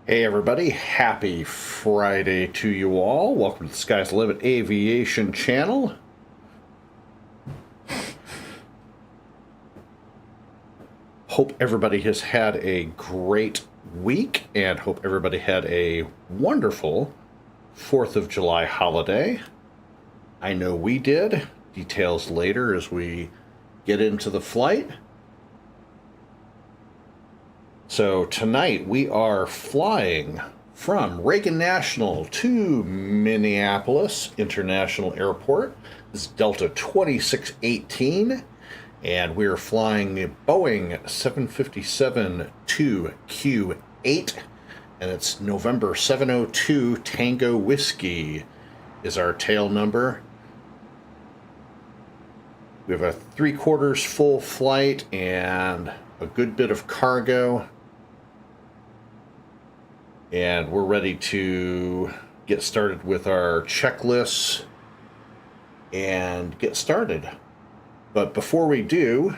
Hey everybody, happy Friday to you all. Welcome to the Sky's the Limit Aviation channel. Hope everybody has had a great week and hope everybody had a wonderful 4th of July holiday. I know we did. Details later as we get into the flight. So tonight we are flying from Reagan National to Minneapolis International Airport. This is Delta 2618, and we are flying the Boeing 757-2Q8, and it's November 702 Tango Whiskey is our tail number. We have a 3/4 full flight and a good bit of cargo. And we're ready to get started with our checklists and get started. But before we do,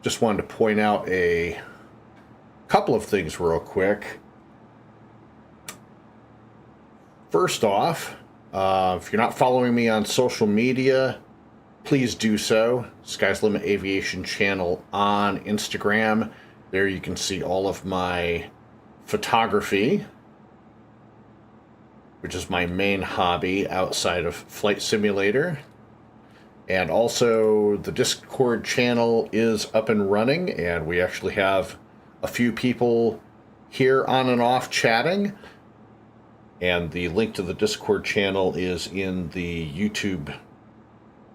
just wanted to point out a couple of things real quick. First off, if you're not following me on social media, please do so. Sky's Limit Aviation channel on Instagram. There you can see all of my photography, which is my main hobby outside of Flight Simulator. And also the Discord channel is up and running, and we actually have a few people here on and off chatting. And the link to the Discord channel is in the YouTube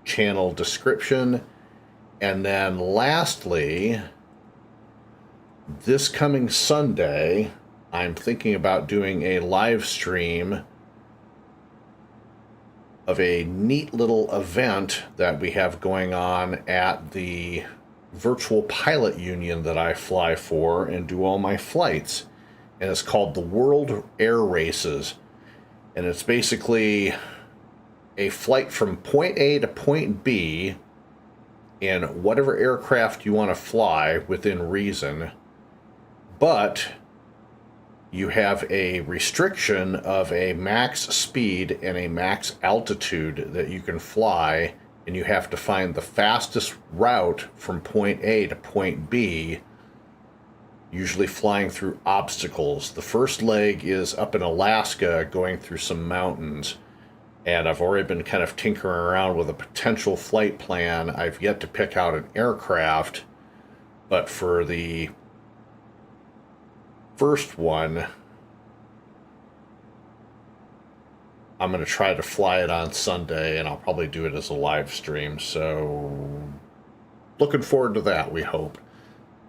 channel description. And then lastly, this coming Sunday, I'm thinking about doing a live stream of a neat little event that we have going on at the virtual pilot union that I fly for and do all my flights. And it's called the World Air Races. And it's basically a flight from point A to point B in whatever aircraft you want to fly within reason. But you have a restriction of a max speed and a max altitude that you can fly, and you have to find the fastest route from point A to point B, usually flying through obstacles. The first leg is up in Alaska going through some mountains, and I've already been kind of tinkering around with a potential flight plan. I've yet to pick out an aircraft, but for the first one, I'm going to try to fly it on Sunday, and I'll probably do it as a live stream. So looking forward to that, we hope.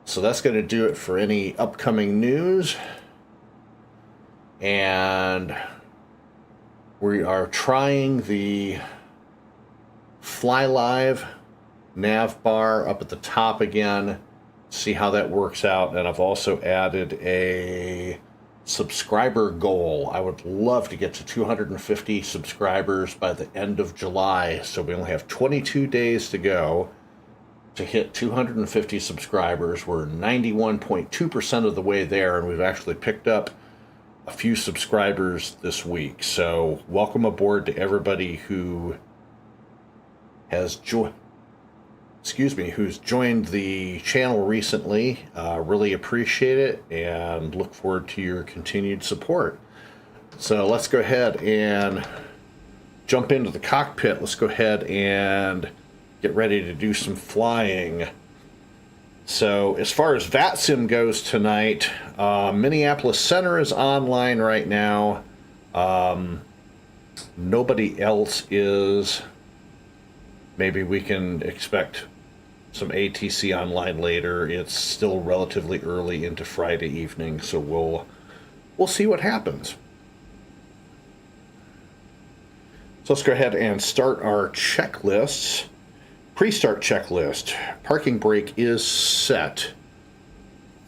So that's going to do it for any upcoming news. And we are trying the Fly Live nav bar up at the top again. See how that works out. And I've also added a subscriber goal. I would love to get to 250 subscribers by the end of July. So we only have 22 days to go to hit 250 subscribers. We're 91.2% of the way there, and we've actually picked up a few subscribers this week. So welcome aboard to everybody who has who's joined the channel recently. Really appreciate it and look forward to your continued support. So let's go ahead and jump into the cockpit. Let's go ahead and get ready to do some flying. So as far as VATSIM goes tonight, Minneapolis Center is online right now. Nobody else is. Maybe we can expect some ATC online later. It's still relatively early into Friday evening, so we'll see what happens. So let's go ahead and start our checklists. Pre-start checklist. Parking brake is set.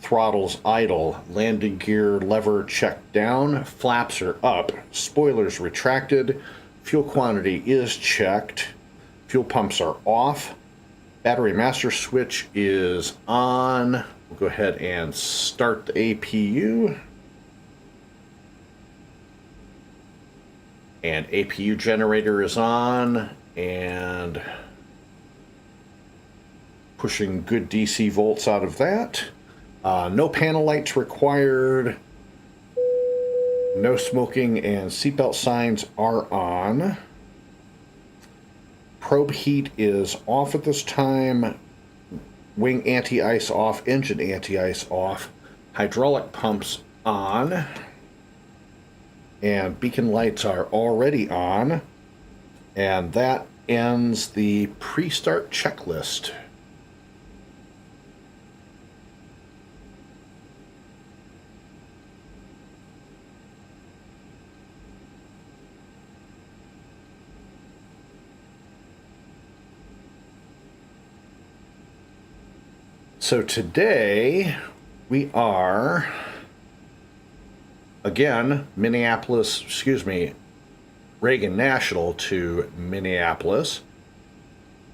Throttle's idle. Landing gear lever checked down. Flaps are up. Spoilers retracted. Fuel quantity is checked. Fuel pumps are off. Battery master switch is on. We'll go ahead and start the APU. And APU generator is on and pushing good DC volts out of that. No panel lights required. No smoking and seatbelt signs are on. Probe heat is off at this time. Wing anti-ice off, engine anti-ice off. Hydraulic pumps on. And beacon lights are already on. And that ends the pre-start checklist. So today we are, again, Reagan National to Minneapolis.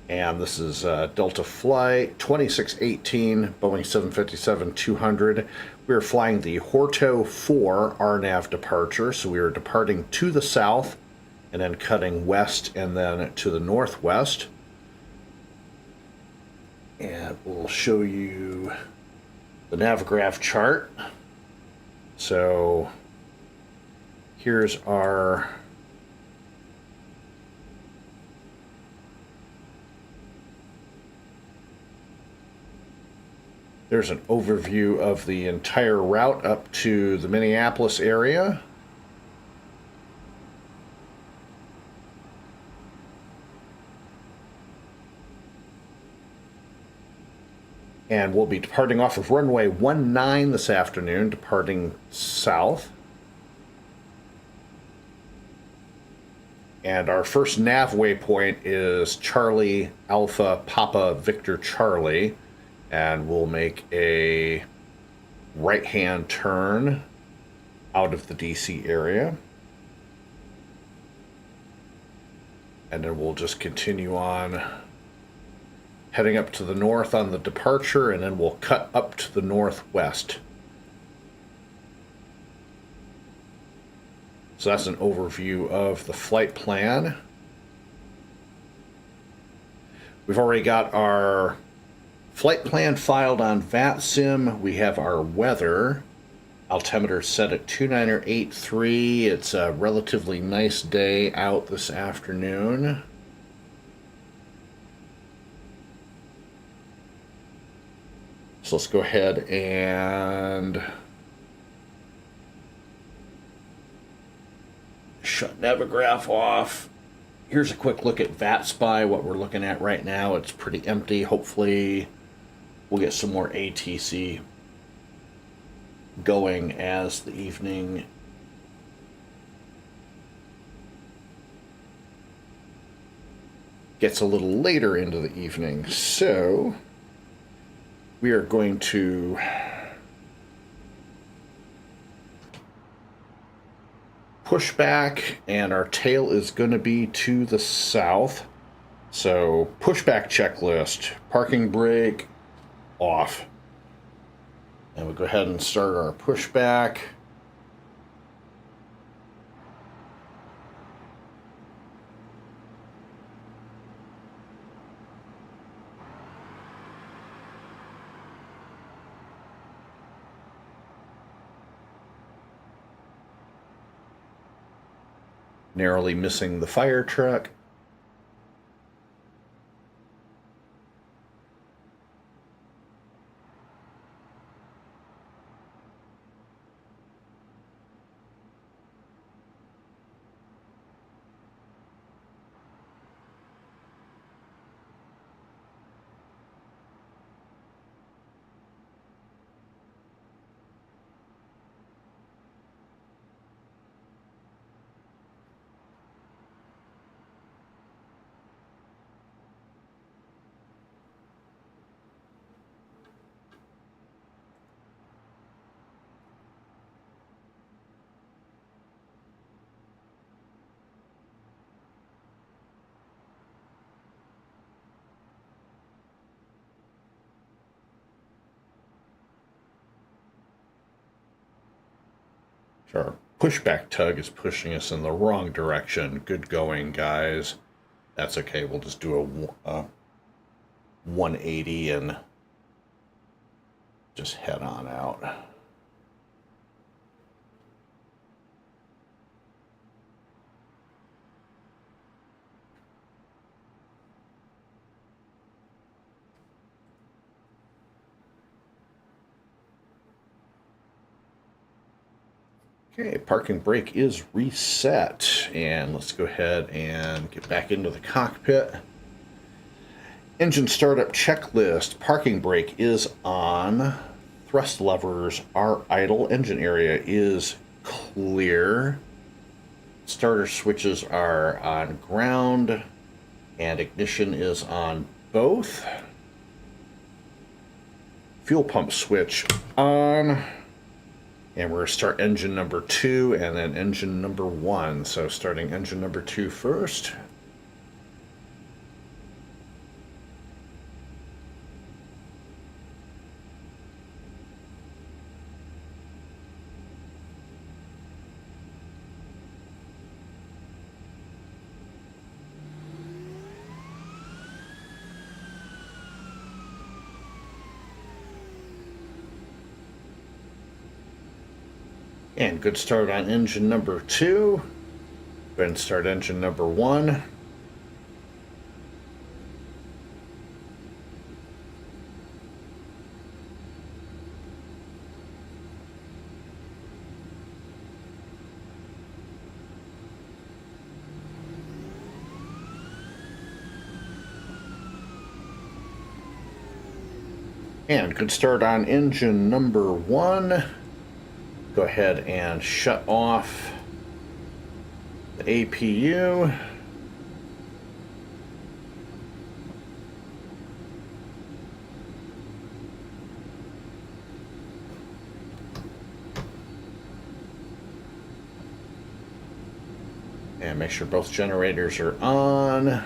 And this is Delta Flight 2618, Boeing 757-200. We are flying the Horto 4 RNAV departure. So we are departing to the south and then cutting west and then to the northwest. And we'll show you the Navigraph chart. So here's our there's an overview of the entire route up to the Minneapolis area. And we'll be departing off of runway 19 this afternoon, departing south. And our first nav waypoint is Charlie Alpha Papa Victor Charlie. And we'll make a right-hand turn out of the DC area. And then we'll just continue on heading up to the north on the departure, and then we'll cut up to the northwest. So that's an overview of the flight plan. We've already got our flight plan filed on VATSIM. We have our weather. Altimeter set at 2983. It's a relatively nice day out this afternoon. So let's go ahead and shut Navigraph off. Here's a quick look at VATSPY, what we're looking at right now. It's pretty empty. Hopefully we'll get some more ATC going as the evening gets a little later into the evening. So we are going to push back, and our tail is going to be to the south. So pushback checklist, parking brake off. And we'll go ahead and start our pushback. Narrowly missing the fire truck. Our pushback tug is pushing us in the wrong direction. Good going, guys. That's okay. We'll just do a 180 and just head on out. Okay, parking brake is reset, and let's go ahead and get back into the cockpit. Engine startup checklist. Parking brake is on. Thrust levers are idle. Engine area is clear. Starter switches are on ground, and ignition is on both. Fuel pump switch on. And we're going to start engine number 2 and then engine number 1. So starting engine number 2 first. And good start on engine number 2. Go ahead and start engine number 1. And good start on engine number 1. Go ahead and shut off the APU. And make sure both generators are on.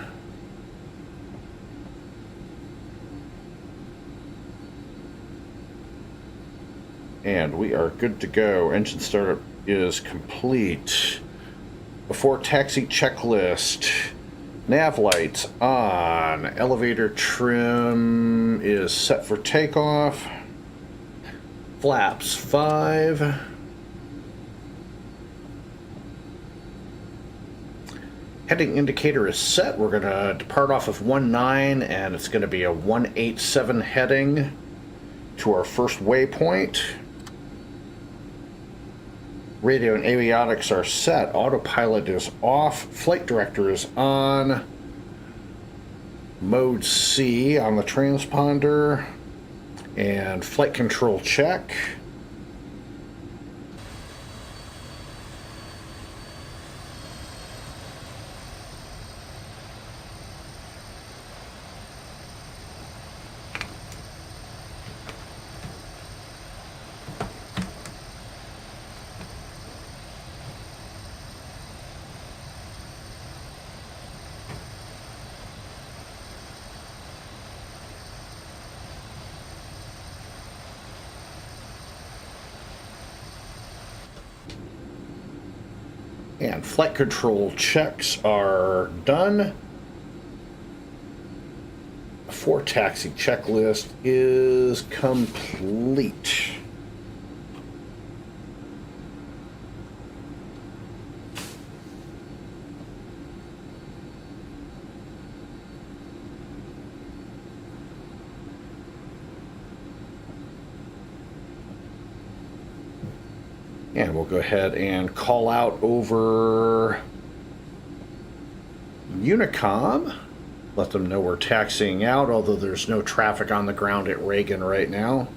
And we are good to go. Engine startup is complete. Before taxi checklist. Nav lights on. Elevator trim is set for takeoff. Flaps 5. Heading indicator is set. We're going to depart off of 19, and it's going to be a 187 heading to our first waypoint. Radio and avionics are set. Autopilot is off. Flight director is on. Mode C on the transponder. And flight control check. And flight control checks are done. Before taxi checklist is complete. And we'll go ahead and call out over Unicom. Let them know we're taxiing out, although there's no traffic on the ground at Reagan right now.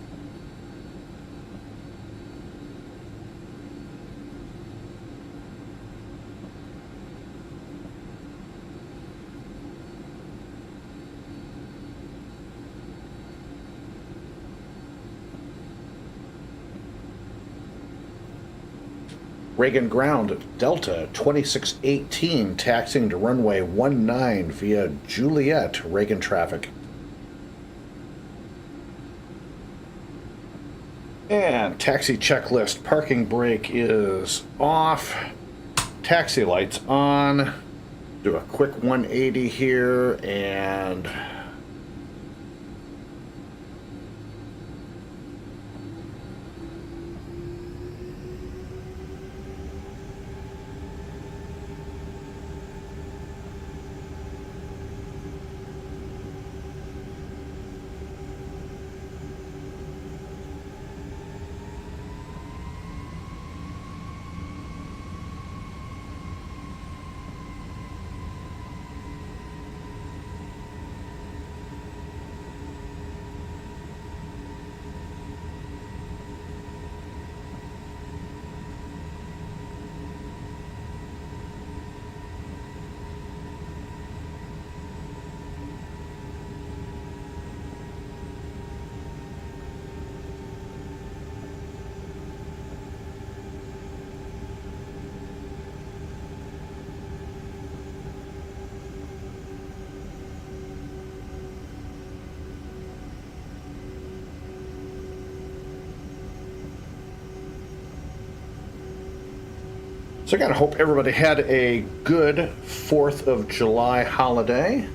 Reagan ground, Delta 2618, taxiing to runway 19 via Juliet, Reagan traffic. And taxi checklist, parking brake is off, taxi lights on. Do a quick 180 here and so I gotta hope everybody had a good 4th of July holiday.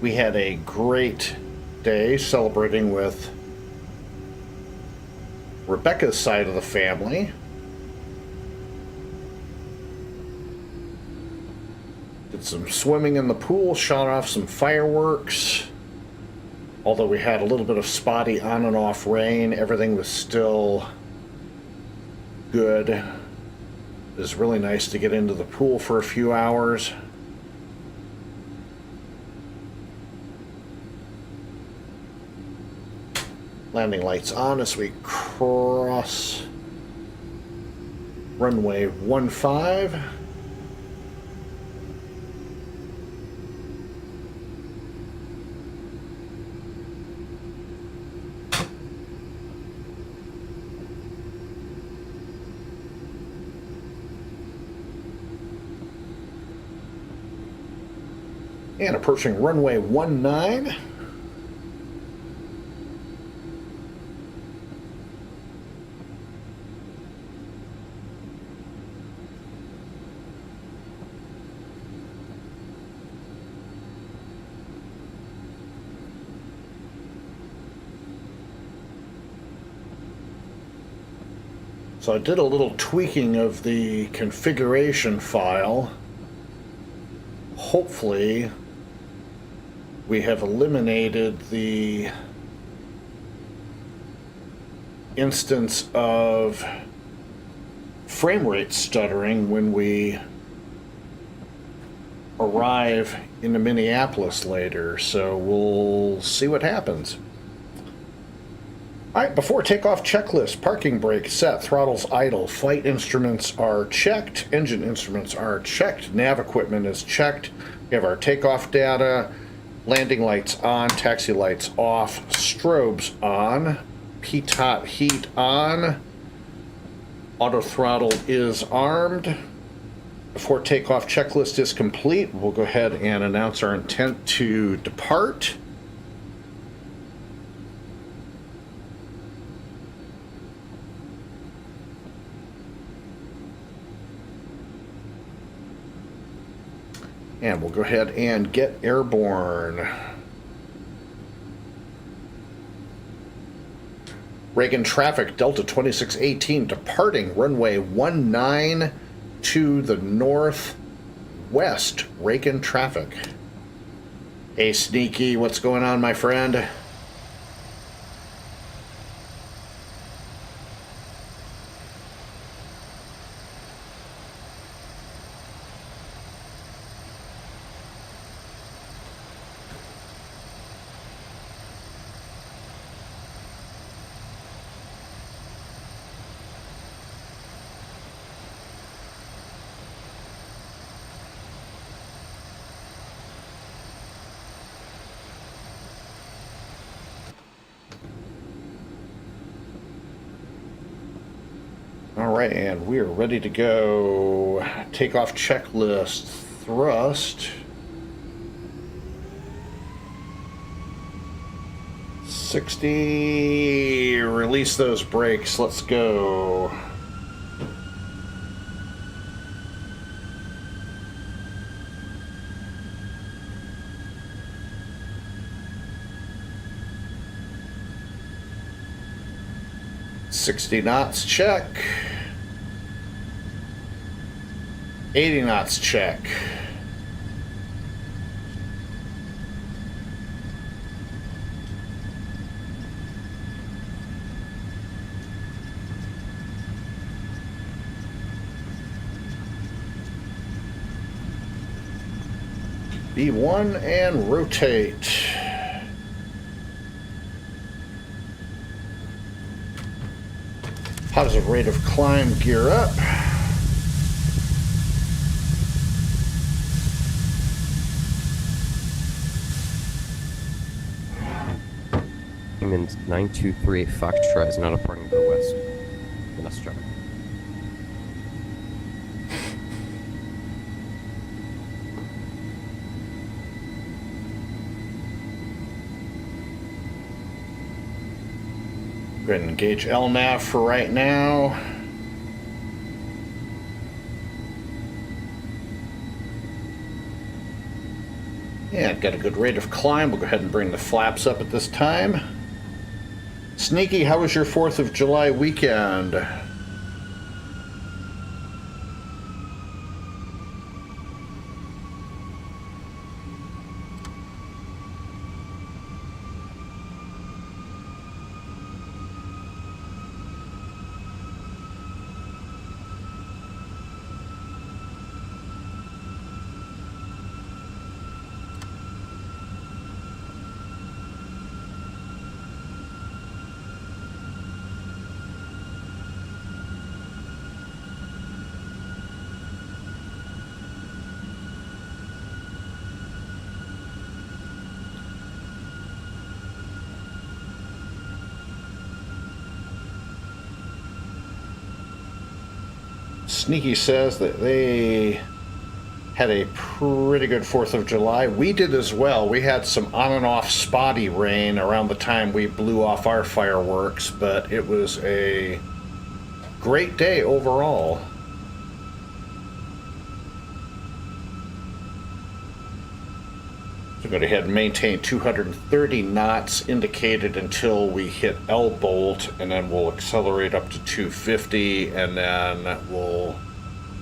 We had a great day celebrating with Rebecca's side of the family. Did some swimming in the pool, shot off some fireworks. Although we had a little bit of spotty on and off rain, everything was still good. It was really nice to get into the pool for a few hours. Landing lights on as we cross runway 15. And approaching runway 19. So I did a little tweaking of the configuration file. Hopefully, we have eliminated the instance of frame rate stuttering when we arrive into Minneapolis later, so we'll see what happens. All right, before takeoff checklist, parking brake set, throttles idle, flight instruments are checked, engine instruments are checked, nav equipment is checked. We have our takeoff data, landing lights on, taxi lights off, strobes on, PTOT heat on, auto throttle is armed. Before takeoff checklist is complete, we'll go ahead and announce our intent to depart. And we'll go ahead and get airborne. Reagan traffic, Delta 2618, departing runway 19 to the northwest. Reagan traffic. Hey, Sneaky, what's going on, my friend? All right, and we are ready to go. Takeoff checklist, thrust, 60. Release those brakes. Let's go. $60 knots, check. 80 knots, check. B1 and rotate. Positive rate of climb, gear up. Siemens 9238 Foxtrot is now departing to the west. Nostra. Go ahead and engage LNAV for right now. Yeah, got a good rate of climb. We'll go ahead and bring the flaps up at this time. Sneaky, how was your 4th of July weekend? Sneaky says that they had a pretty good 4th of July. We did as well. We had some on and off spotty rain around the time we blew off our fireworks, but it was a great day overall. So go ahead and maintain 230 knots indicated until we hit L bolt, and then we'll accelerate up to 250, and then we'll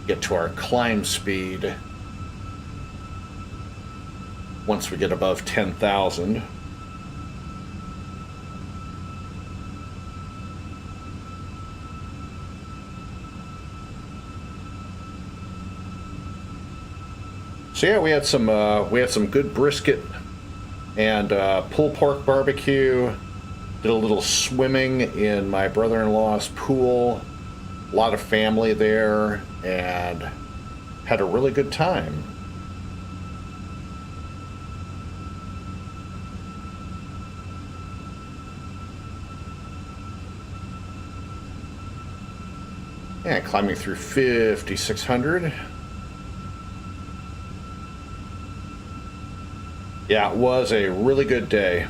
get to our climb speed once we get above 10,000. So yeah, we had some good brisket and pulled pork barbecue. Did a little swimming in my brother-in-law's pool. A lot of family there, and had a really good time. Yeah, climbing through 5,600. Yeah, it was a really good day.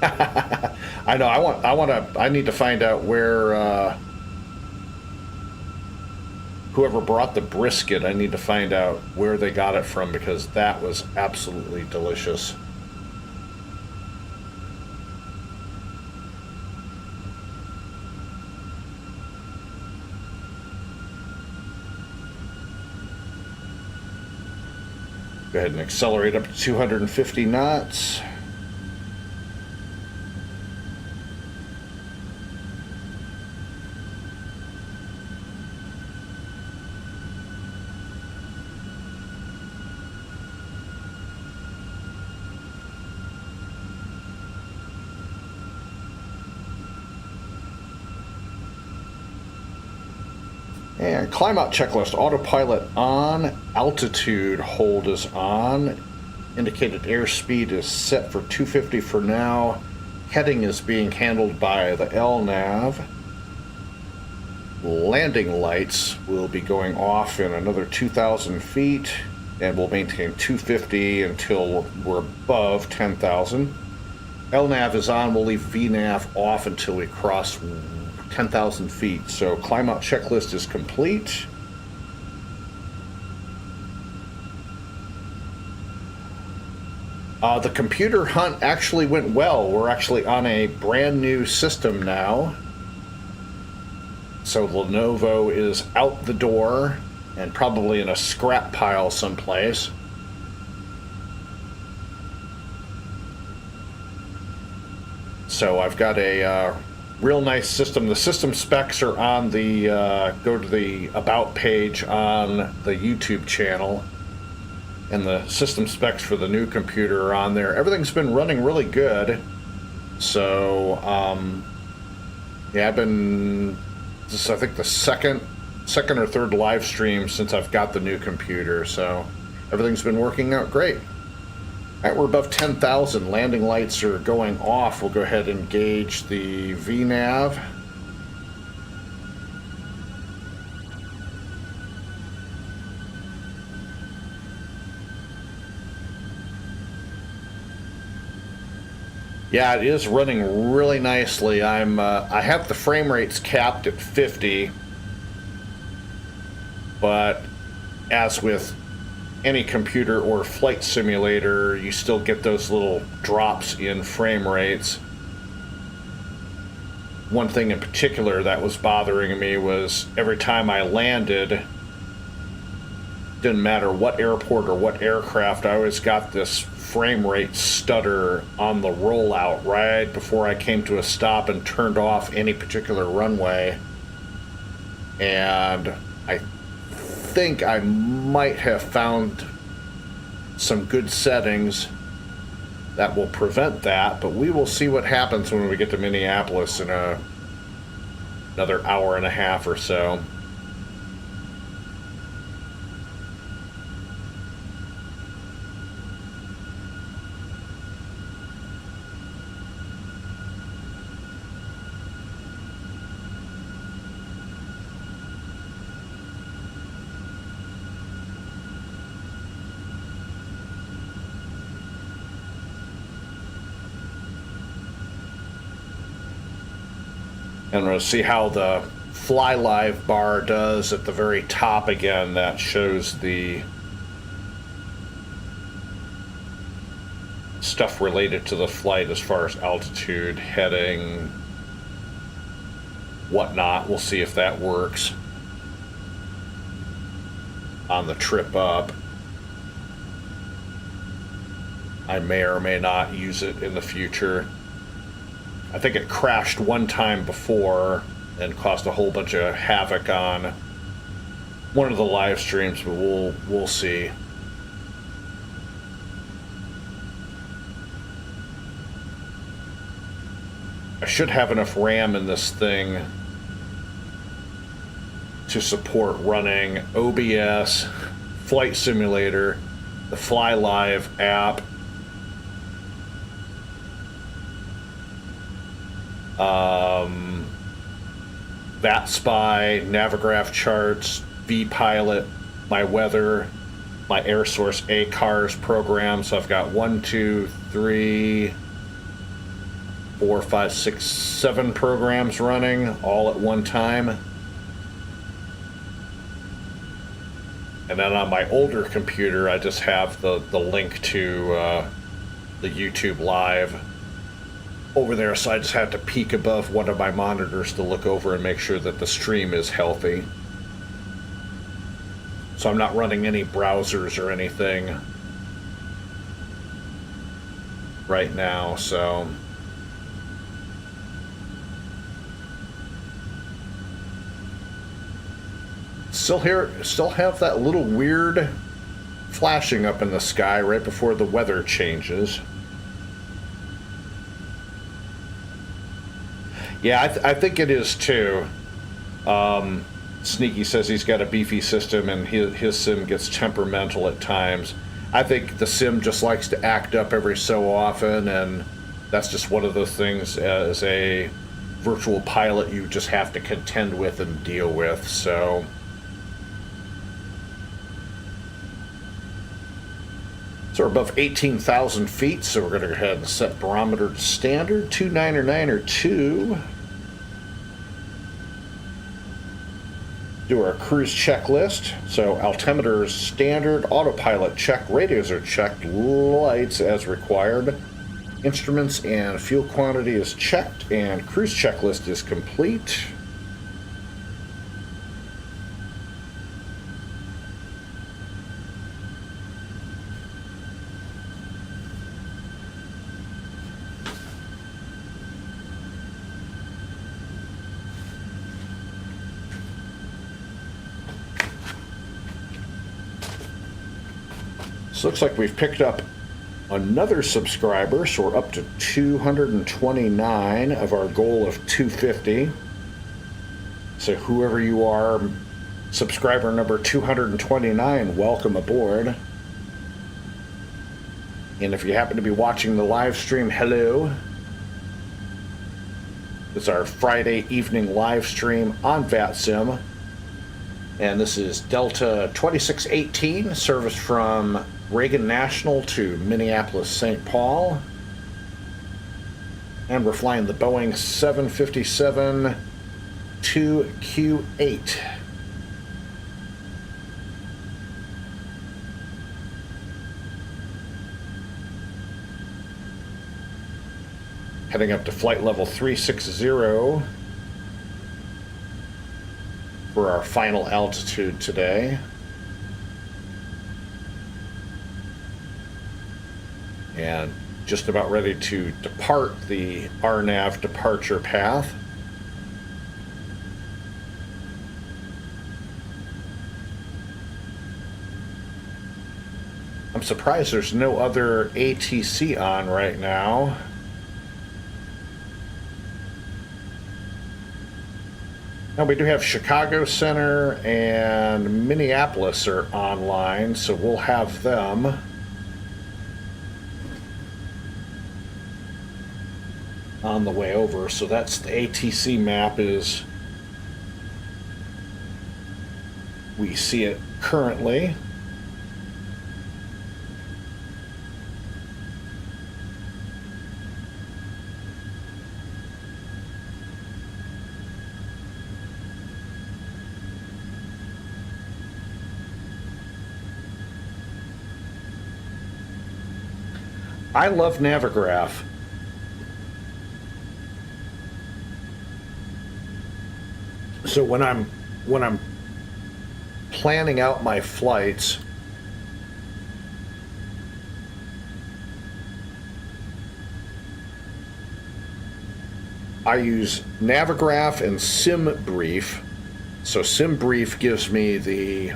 I know. I need to find out where whoever brought the brisket. I need to find out where they got it from, because that was absolutely delicious. Go ahead and accelerate up to 250 knots. And climb out checklist, autopilot on, altitude hold is on, indicated airspeed is set for 250 for now, heading is being handled by the LNAV, landing lights will be going off in another 2,000 feet, and we'll maintain 250 until we're above 10,000. LNAV is on. We'll leave VNAV off until we cross 10,000 feet. So climb out checklist is complete. The computer hunt actually went well. We're actually on a brand new system now. So Lenovo is out the door and probably in a scrap pile someplace. So I've got a real nice system. The system specs are on the, go to the About page on the YouTube channel. And the system specs for the new computer are on there. Everything's been running really good. So, yeah, I've been, this is I think the second or third live stream since I've got the new computer. So everything's been working out great. All right, we're above 10,000. Landing lights are going off. We'll go ahead and gauge the VNAV. Yeah, it is running really nicely. I have the frame rates capped at 50, but as with any computer or flight simulator, you still get those little drops in frame rates. One thing in particular that was bothering me was every time I landed, didn't matter what airport or what aircraft, I always got this frame rate stutter on the rollout right before I came to a stop and turned off any particular runway. And I think I might have found some good settings that will prevent that, but we will see what happens when we get to Minneapolis in another hour and a half or so. And we'll see how the Fly Live bar does at the very top again. That shows the stuff related to the flight as far as altitude, heading, whatnot. We'll see if that works on the trip up. I may or may not use it in the future. I think it crashed one time before and caused a whole bunch of havoc on one of the live streams, but we'll see. I should have enough RAM in this thing to support running OBS, Flight Simulator, the Fly Live app, VATSPY, Navigraph charts, vPilot, my weather, my air source ACARS program. So I've got 1, 2, 3, 4, 5, 6, 7 programs running all at one time. And then on my older computer, I just have the link to the YouTube Live over there, so I just have to peek above one of my monitors to look over and make sure that the stream is healthy. So I'm not running any browsers or anything right now, so still have that little weird flashing up in the sky right before the weather changes. Yeah, I think it is too. Sneaky says he's got a beefy system and his sim gets temperamental at times. I think the sim just likes to act up every so often, and that's just one of those things as a virtual pilot you just have to contend with and deal with. So So we're above 18,000 feet, so we're going to go ahead and set barometer to standard, 2992. Do our cruise checklist. So altimeter is standard, autopilot check, radios are checked, lights as required. Instruments and fuel quantity is checked, and cruise checklist is complete. So looks like we've picked up another subscriber, so we're up to 229 of our goal of 250. So whoever you are, subscriber number 229, welcome aboard. And if you happen to be watching the live stream, hello. It's our Friday evening live stream on VATSIM. And this is DL2618, service from Reagan National to Minneapolis, St. Paul. And we're flying the Boeing 757-2Q8. Heading up to flight level 360 for our final altitude today. And just about ready to depart the RNAV departure path. I'm surprised there's no other ATC on right now. Now we do have Chicago Center and Minneapolis are online, so we'll have them. On the way over, so that's the ATC map is we see it currently. I love Navigraph. So when I'm planning out my flights, I use Navigraph and SimBrief. So SimBrief gives me the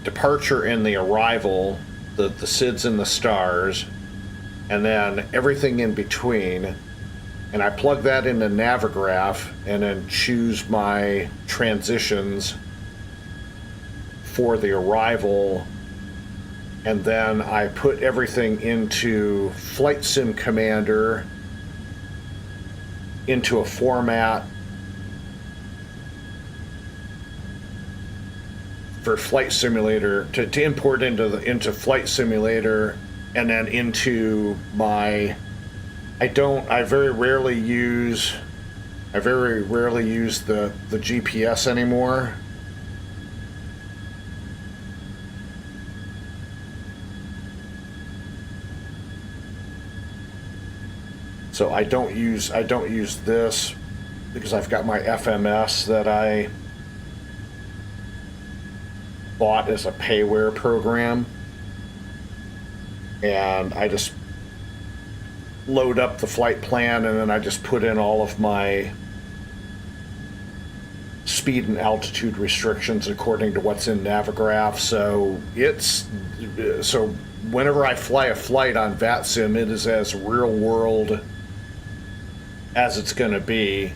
departure and the arrival, the SIDS and the stars, and then everything in between. And I plug that into Navigraph and then choose my transitions for the arrival. And then I put everything into Flight Sim Commander into a format for Flight Simulator to import into Flight Simulator, and then into my I very rarely use the GPS anymore. So I don't use this because I've got my FMS that I bought as a payware program, and I just load up the flight plan, and then I just put in all of my speed and altitude restrictions according to what's in Navigraph. So whenever I fly a flight on VATSIM, it is as real world as it's going to be.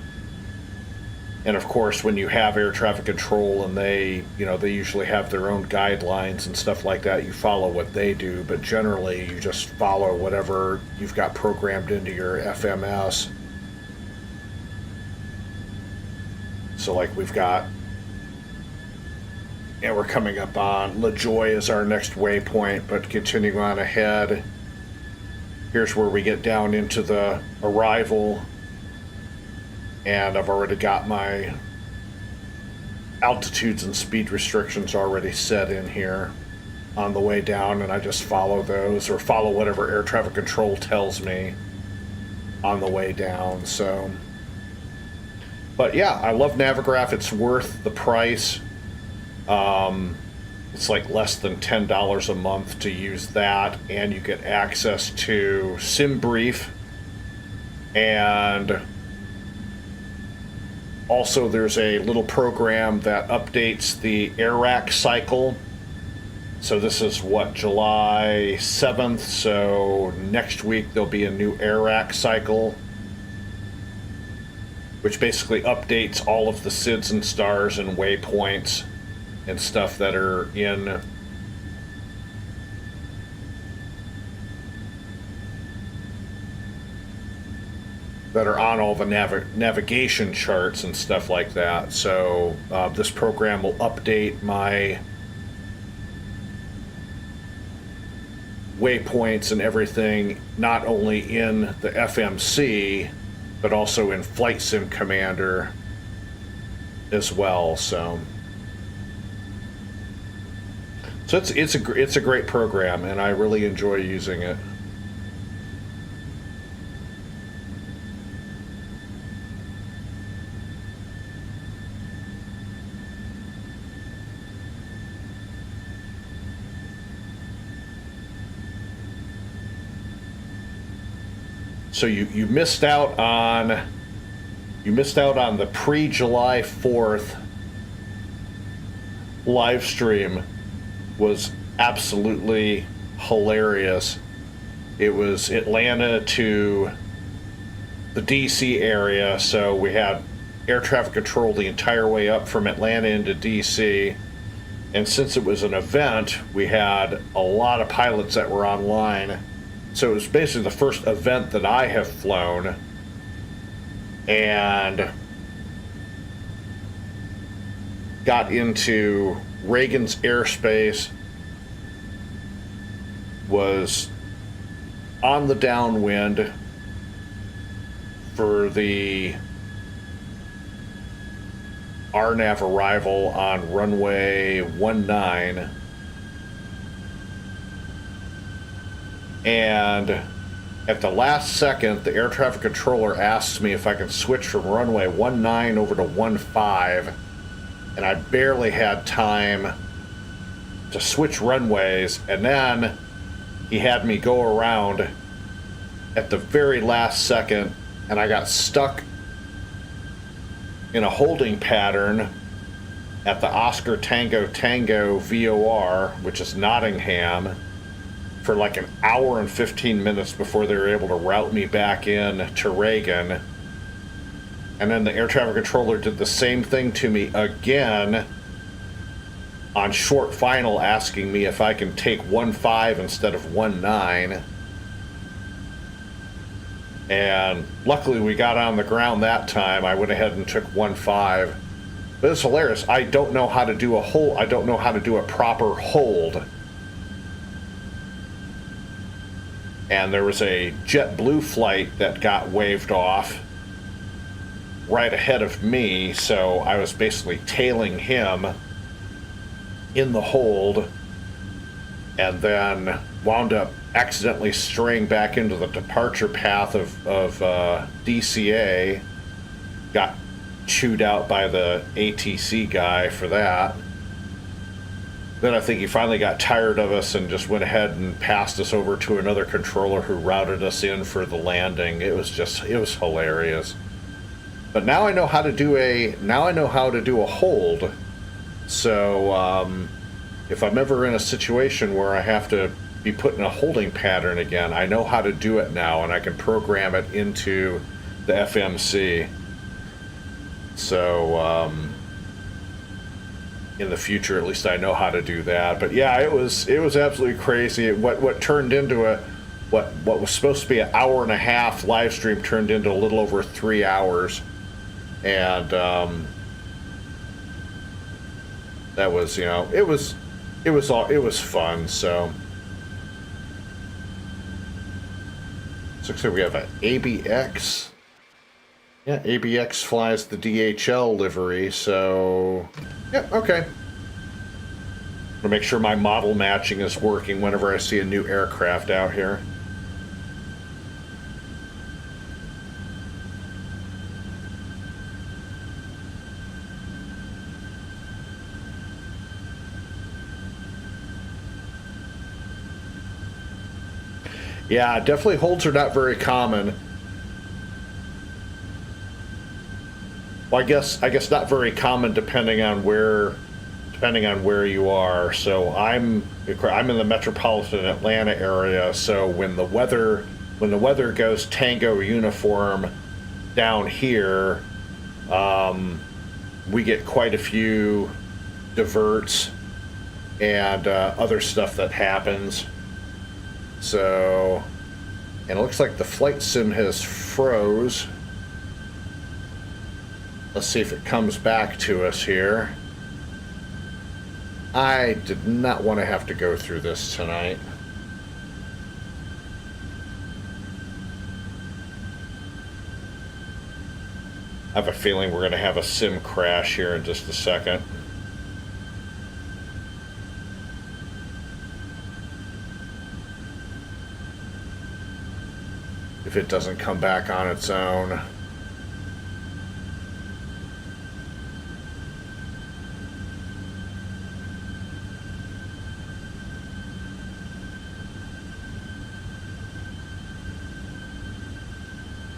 And of course, when you have air traffic control and they usually have their own guidelines and stuff like that, you follow what they do, but generally you just follow whatever you've got programmed into your FMS. So like we've got And we're coming up on LaJoy as our next waypoint, but continuing on ahead. Here's where we get down into the arrival. And I've already got my altitudes and speed restrictions already set in here on the way down, and I just follow those or follow whatever air traffic control tells me on the way down. So, but yeah, I love Navigraph. It's worth the price. It's like less than $10 a month to use that, and you get access to SimBrief, and also there's a little program that updates the AirRack cycle. So this is what, July 7th, so next week there'll be a new AirRack cycle, which basically updates all of the SIDS and stars and waypoints and stuff that are in on all the navigation charts and stuff like that. So this program will update my waypoints and everything, not only in the FMC, but also in Flight Sim Commander as well. So it's a great program, and I really enjoy using it. So you missed out on the pre-July 4th live stream. Was absolutely hilarious. It was Atlanta to the DC area, so we had air traffic control the entire way up from Atlanta into DC. And since it was an event, we had a lot of pilots that were online. So it was basically the first event that I have flown. And got into Reagan's airspace, was on the downwind for the RNAV arrival on runway 19, and at the last second the air traffic controller asks me if I can switch from runway 19 over to 15, and I barely had time to switch runways, and then he had me go around at the very last second, and I got stuck in a holding pattern at the Oscar Tango Tango VOR, which is Nottingham, for like an hour and 15 minutes before they were able to route me back in to Reagan. And then the air traffic controller did the same thing to me again on short final, asking me if I can take 15 instead of 19. And luckily we got on the ground that time. I went ahead and took 15. But it's hilarious. I don't know how to do a hold. I don't know how to do a proper hold. And there was a JetBlue flight that got waved off right ahead of me, so I was basically tailing him in the hold, and then wound up accidentally straying back into the departure path of DCA. Got chewed out by the ATC guy for that. Then I think he finally got tired of us and just went ahead and passed us over to another controller who routed us in for the landing. It was hilarious. But now I know how to do a hold. So if I'm ever in a situation where I have to be put in a holding pattern again, I know how to do it now, and I can program it into the FMC. So in the future, at least I know how to do that. But yeah, it was absolutely crazy. What turned into what was supposed to be an hour and a half live stream turned into a little over 3 hours. And that was, you know, it was fun. So looks like we have an ABX. Yeah, ABX flies the DHL livery, so yeah, okay. To make sure my model matching is working whenever I see a new aircraft out here. Yeah, definitely holds are not very common. Well, I guess not very common depending on where you are. So I'm in the metropolitan Atlanta area. So when the weather goes Tango uniform down here, we get quite a few diverts and other stuff that happens. So, and it looks like the flight sim has froze. Let's see if it comes back to us here. I did not want to have to go through this tonight. I have a feeling we're going to have a sim crash here in just a second. If it doesn't come back on its own.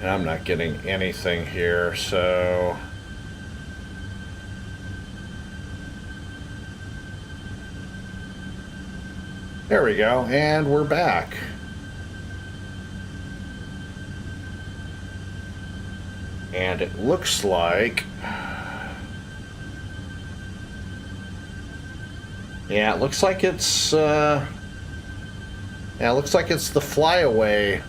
And I'm not getting anything here, so there we go, and we're back. And it looks like, yeah, it looks like it's the flyaway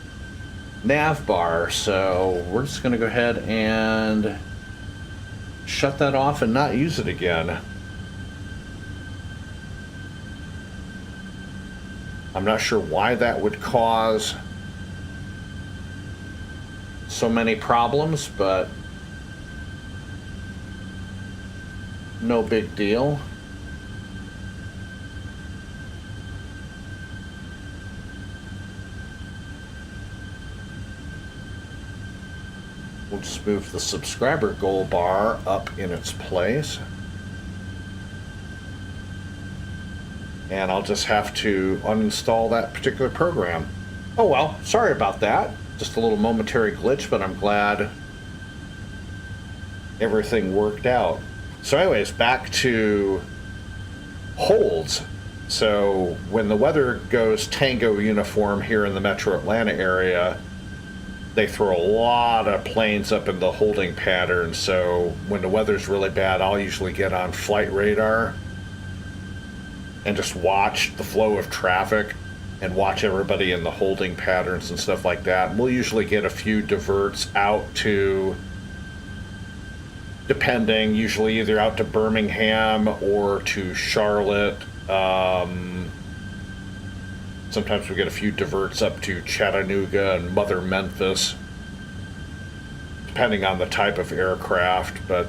nav bar, so we're just going to go ahead and shut that off and not use it again. I'm not sure why that would cause so many problems, but no big deal. We'll just move the subscriber goal bar up in its place. And I'll just have to uninstall that particular program. Oh well, sorry about that. Just a little momentary glitch, but I'm glad everything worked out. So anyways, back to holds. So when the weather goes Tango uniform here in the metro Atlanta area, they throw a lot of planes up in the holding pattern. So when the weather's really bad, I'll usually get on flight radar and just watch the flow of traffic and watch everybody in the holding patterns and stuff like that. We'll usually get a few diverts out to, depending, usually either out to Birmingham or to Charlotte. Sometimes we get a few diverts up to Chattanooga and Mother Memphis, depending on the type of aircraft, but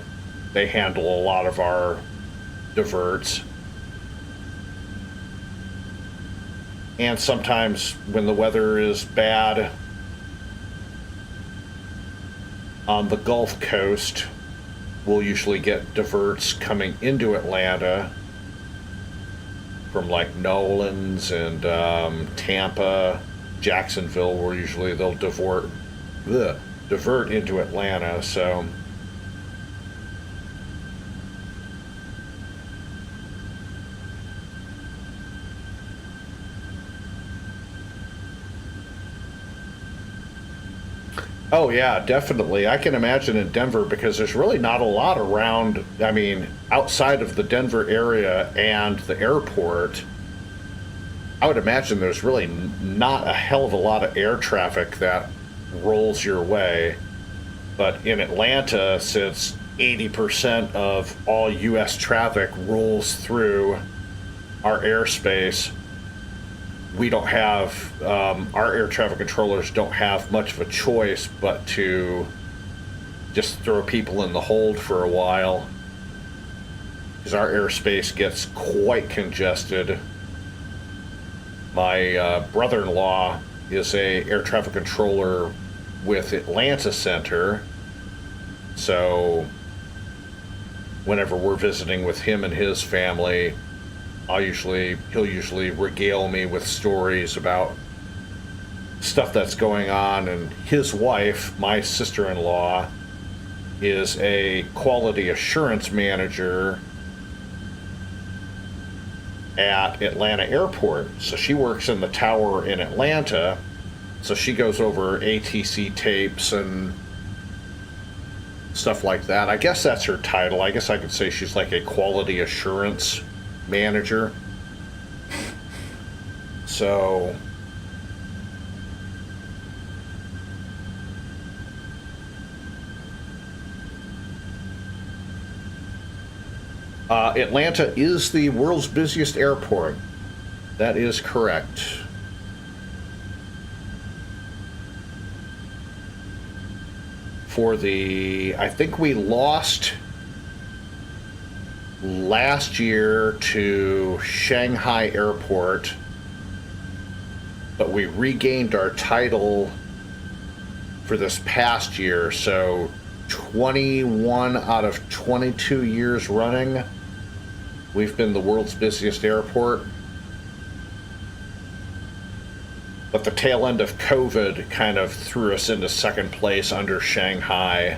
they handle a lot of our diverts. And sometimes when the weather is bad on the Gulf Coast, we'll usually get diverts coming into Atlanta from like Nolans and Tampa, Jacksonville, where usually they'll divert into Atlanta. So oh yeah, definitely. I can imagine in Denver, because there's really not a lot around. I mean, outside of the Denver area and the airport, I would imagine there's really not a hell of a lot of air traffic that rolls your way. But in Atlanta, since 80% of all U.S. traffic rolls through our airspace. We don't have, our air traffic controllers don't have much of a choice but to just throw people in the hold for a while, because our airspace gets quite congested. My brother-in-law is a air traffic controller with Atlanta Center, so whenever we're visiting with him and his family, he'll usually regale me with stories about stuff that's going on. And his wife, my sister-in-law, is a quality assurance manager at Atlanta Airport. So she works in the tower in Atlanta. So she goes over ATC tapes and stuff like that. I guess that's her title. I guess I could say she's like a quality assurance manager. So Atlanta is the world's busiest airport. That is correct. I think we lost last year to Shanghai Airport, but we regained our title for this past year. So 21 out of 22 years running, we've been the world's busiest airport. But the tail end of COVID kind of threw us into second place under Shanghai.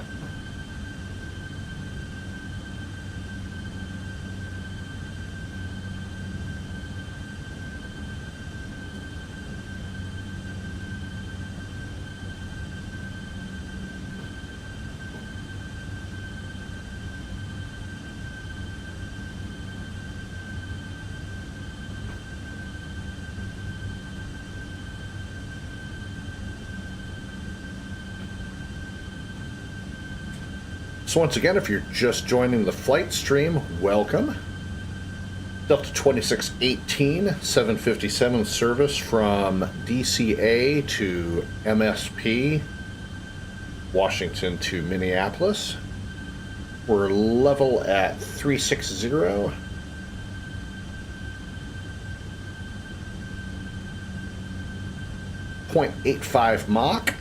So once again, if you're just joining the flight stream, welcome. Delta 2618, 757 service from DCA to MSP, Washington to Minneapolis. We're level at 360. 0.85 Mach.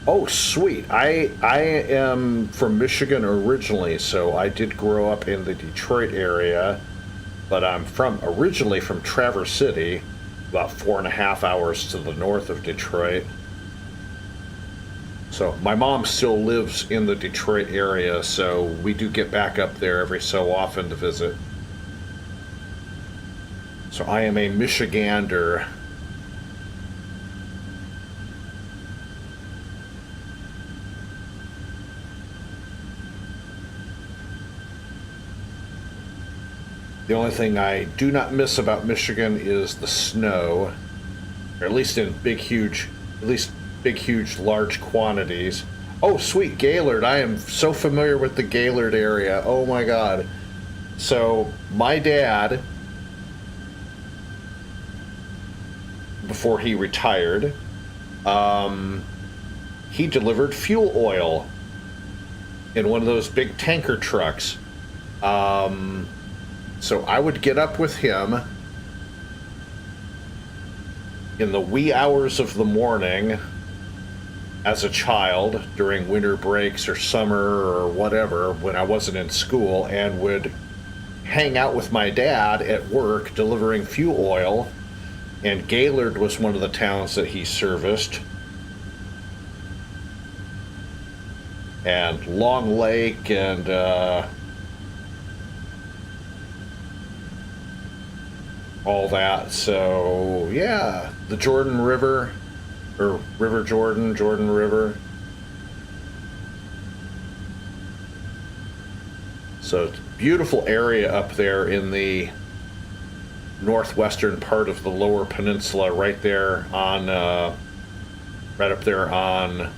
Oh, sweet. I am from Michigan originally, so I did grow up in the Detroit area, but I'm originally from Traverse City, about 4.5 hours to the north of Detroit. So my mom still lives in the Detroit area, so we do get back up there every so often to visit. So I am a Michigander. The only thing I do not miss about Michigan is the snow, or at least in big, huge, large quantities. Oh, sweet, Gaylord. I am so familiar with the Gaylord area. Oh my God. So my dad, before he retired, he delivered fuel oil in one of those big tanker trucks. So I would get up with him in the wee hours of the morning as a child during winter breaks or summer or whatever when I wasn't in school, and would hang out with my dad at work delivering fuel oil And Gaylord was one of the towns that he serviced. And Long Lake and all that. So, yeah, the Jordan River, or River Jordan, Jordan River. So it's a beautiful area up there in the northwestern part of the Lower Peninsula, right there on, right up there on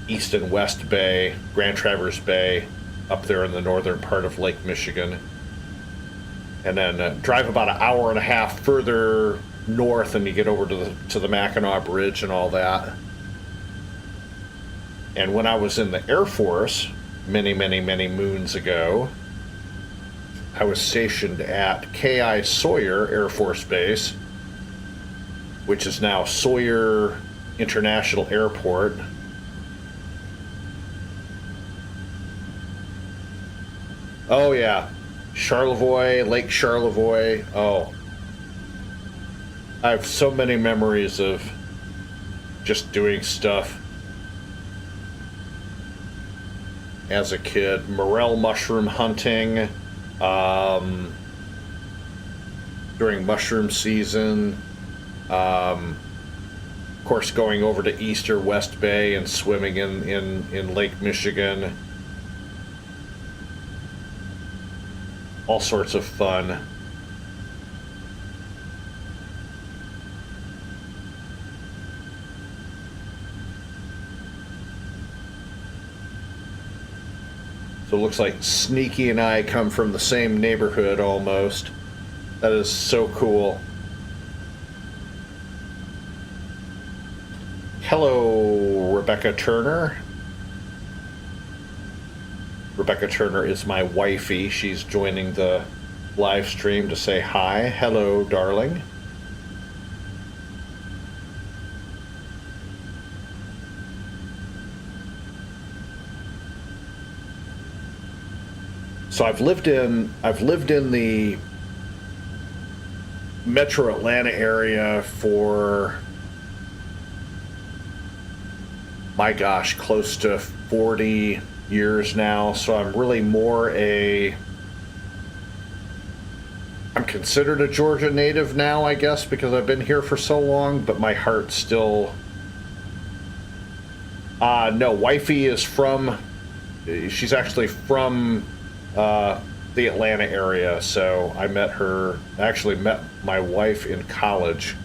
East and West Bay, Grand Traverse Bay, up there in the northern part of Lake Michigan. And then drive about an hour and a half further north and you get over to the Mackinac Bridge and all that. And when I was in the Air Force many, many, many moons ago, I was stationed at K.I. Sawyer Air Force Base, which is now Sawyer International Airport. Oh, yeah. Charlevoix, Lake Charlevoix. Oh. I have so many memories of just doing stuff as a kid. Morel mushroom hunting during mushroom season. Of course, going over to East or West Bay and swimming in Lake Michigan. All sorts of fun. So it looks like Sneaky and I come from the same neighborhood almost. That is so cool. Hello, Rebecca Turner. Rebecca Turner is my wifey. She's joining the live stream to say hi. Hello, darling. So I've lived in the Metro Atlanta area for, my gosh, close to 40 years now. So I'm really I'm considered a Georgia native now, I guess, because I've been here for so long, but my heart still, no, wifey is she's actually from the Atlanta area. So I actually met my wife in college.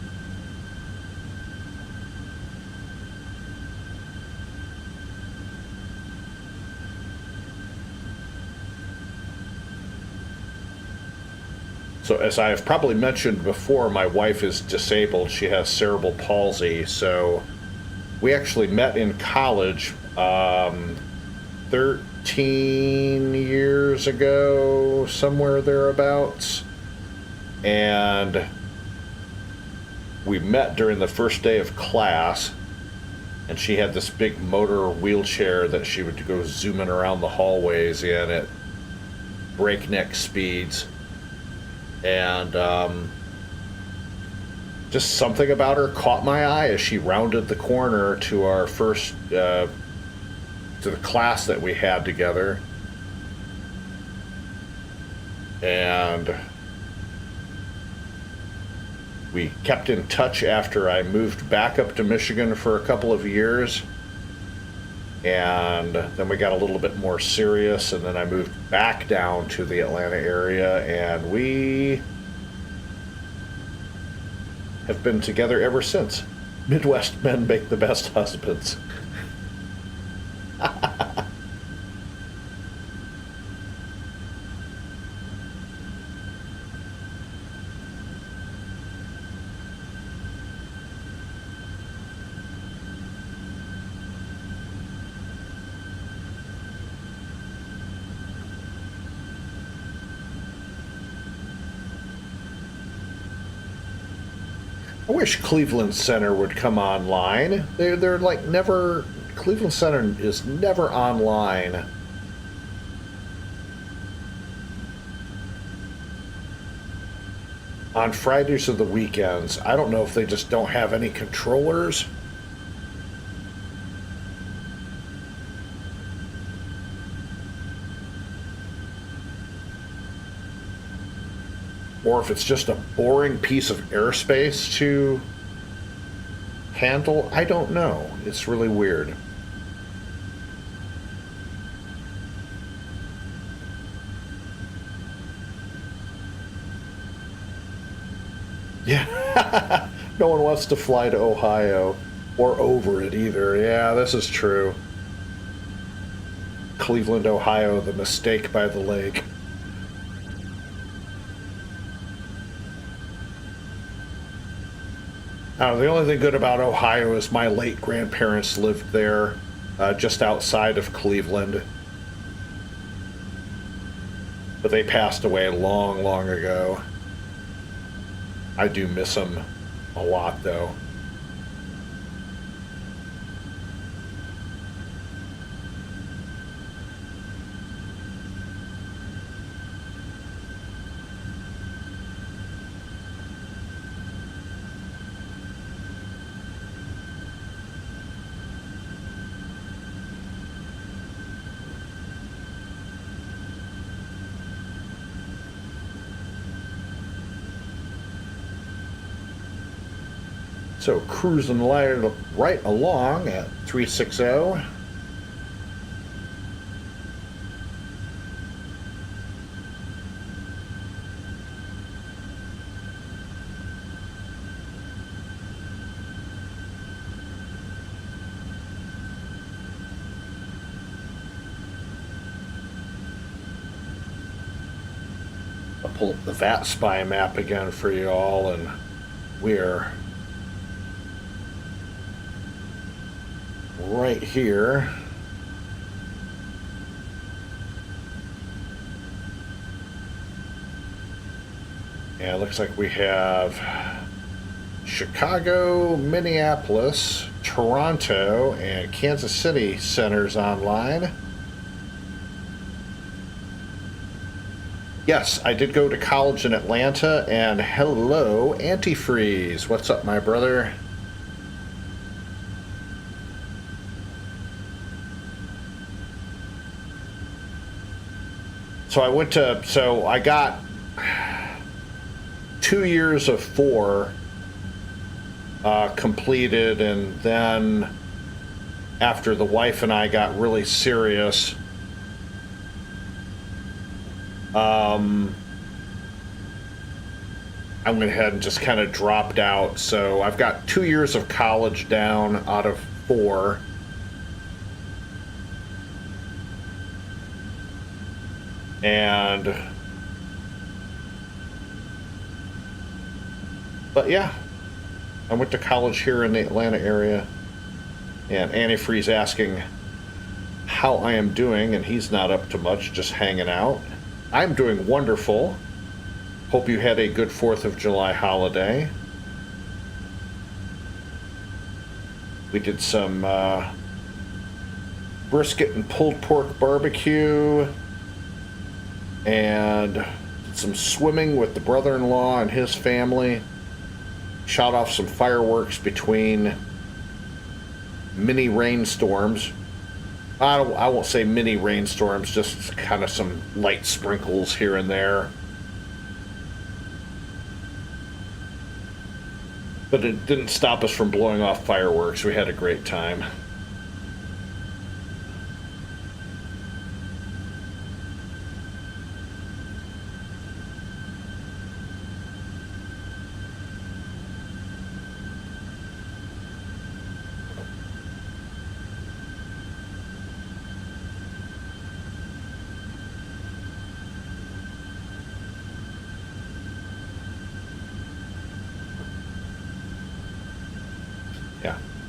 So as I've probably mentioned before, my wife is disabled. She has cerebral palsy. So we actually met in college 13 years ago, somewhere thereabouts. And we met during the first day of class. And she had this big motor wheelchair that she would go zooming around the hallways in at breakneck speeds. And just something about her caught my eye as she rounded the corner to our first, to the class that we had together. And we kept in touch after I moved back up to Michigan for a couple of years. And then we got a little bit more serious, and then I moved back down to the Atlanta area, and we have been together ever since. Midwest men make the best husbands. I wish Cleveland Center would come online. They're like never, Cleveland Center is never online. on Fridays or the weekends. I don't know if they just don't have any controllers. Or if it's just a boring piece of airspace to handle. I don't know. It's really weird. Yeah. No one wants to fly to Ohio or over it either. Yeah, this is true. Cleveland, Ohio, the mistake by the lake. The only thing good about Ohio is my late grandparents lived there, just outside of Cleveland. But they passed away long, long ago. I do miss them a lot, though. So cruising right along at 360. I'll pull up the VATSIM map again for you all, and we're right here. Yeah, it looks like we have Chicago, Minneapolis, Toronto, and Kansas City centers online. Yes, I did go to college in Atlanta, and hello, Antifreeze. What's up, my brother? So I got 2 years of 4 completed, and then after the wife and I got really serious, I went ahead and just kind of dropped out. So I've got 2 years of college down out of 4. But yeah, I went to college here in the Atlanta area, and Antifreeze asking how I am doing, and he's not up to much, just hanging out. I'm doing wonderful. Hope you had a good 4th of July holiday. We did some brisket and pulled pork barbecue, and did some swimming with the brother-in-law and his family. Shot off some fireworks between mini rainstorms. I won't say mini rainstorms, just kind of some light sprinkles here and there. But it didn't stop us from blowing off fireworks. We had a great time.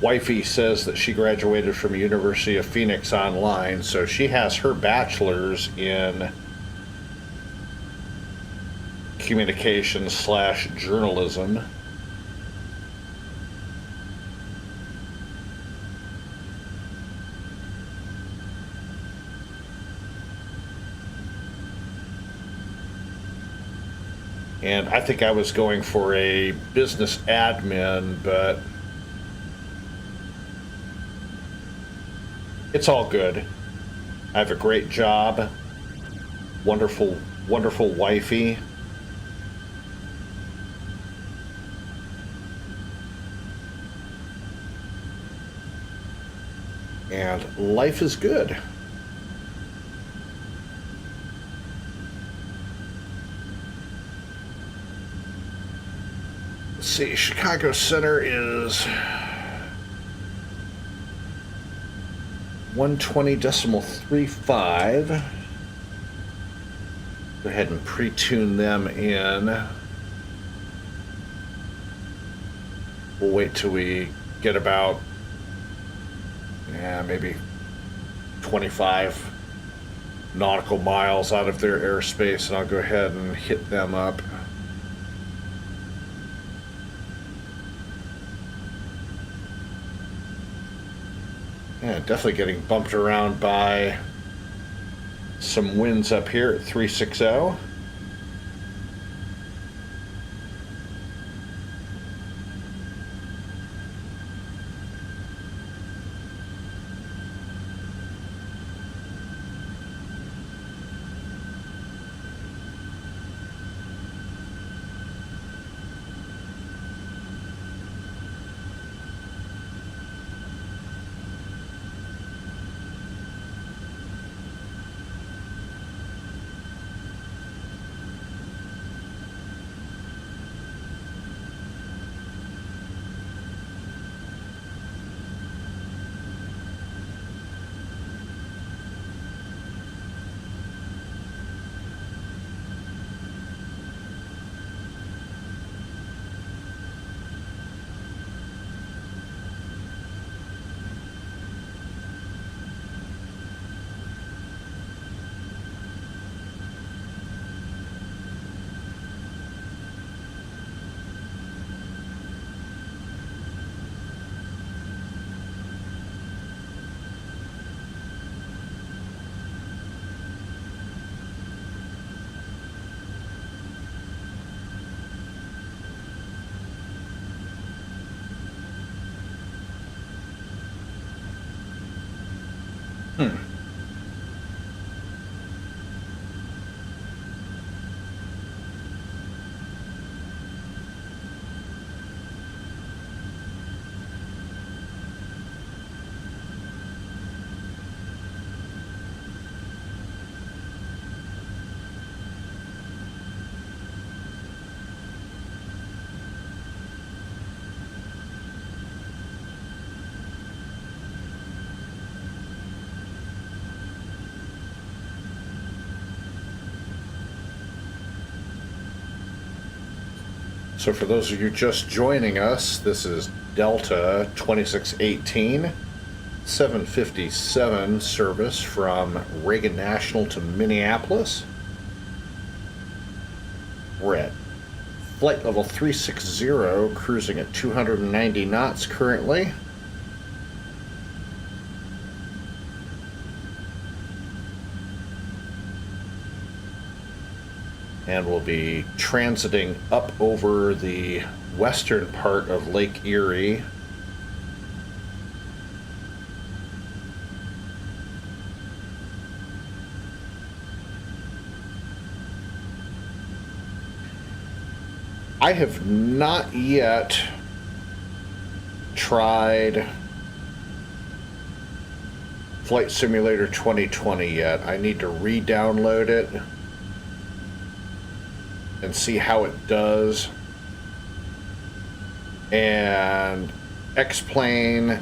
Wifey says that she graduated from University of Phoenix online, so she has her bachelor's in communications/journalism. And I think I was going for a business admin, but it's all good. I have a great job, wonderful, wonderful wifey. And life is good. Let's see, Chicago Center is 120.35. Go ahead and pre-tune them in. We'll wait till we get about, maybe 25 nautical miles out of their airspace, and I'll go ahead and hit them up. Yeah, definitely getting bumped around by some winds up here at 360. So for those of you just joining us, this is Delta 2618, 757 service from Reagan National to Minneapolis. We're at flight level 360, cruising at 290 knots currently. And we'll be transiting up over the western part of Lake Erie. I have not yet tried Flight Simulator 2020 yet. I need to re-download it and see how it does. And X-Plane,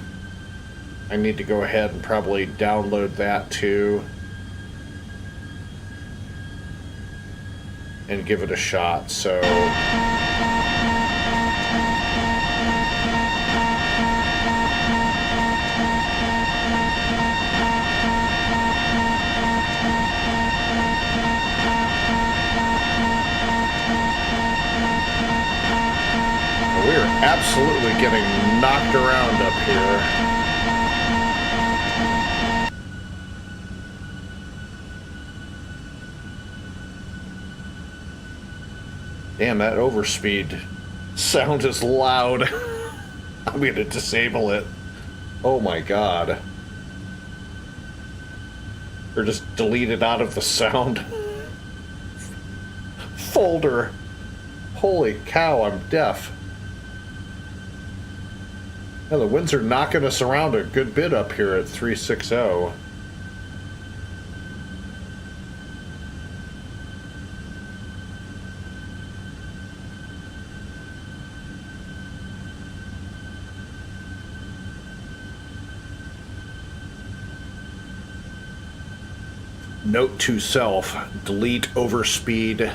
I need to go ahead and probably download that too and give it a shot. So absolutely getting knocked around up here. Damn, that overspeed sound is loud. I'm going to disable it. Oh my god. Or just delete it out of the sound folder. Holy cow, I'm deaf. Yeah, the winds are knocking us around a good bit up here at 360. Note to self, delete overspeed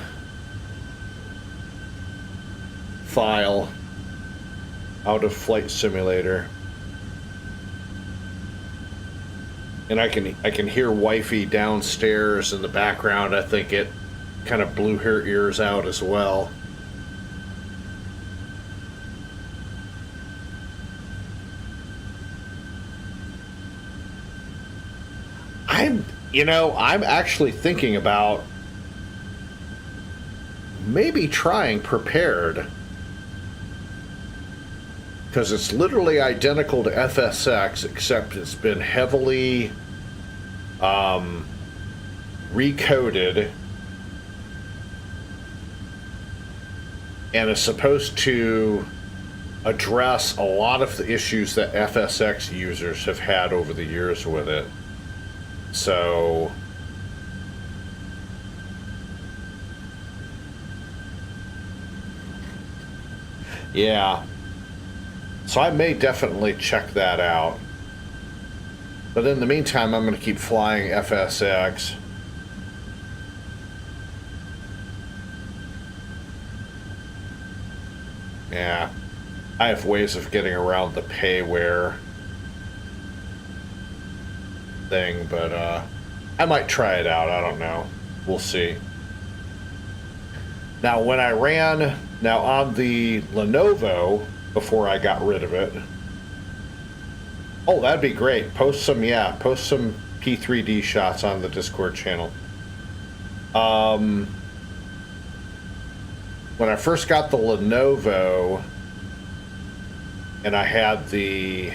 file out of Flight Simulator. And I can hear wifey downstairs in the background. I think it kind of blew her ears out as well. I'm actually thinking about maybe trying Prepared, because it's literally identical to FSX, except it's been heavily recoded and is supposed to address a lot of the issues that FSX users have had over the years with it. So yeah, so I may definitely check that out, but in the meantime I'm going to keep flying FSX. Yeah, I have ways of getting around the payware thing, but I might try it out. I don't know. We'll see. Now, when I ran on the Lenovo before I got rid of it. Oh, that'd be great. Post some P3D shots on the Discord channel. When I first got the Lenovo and I had the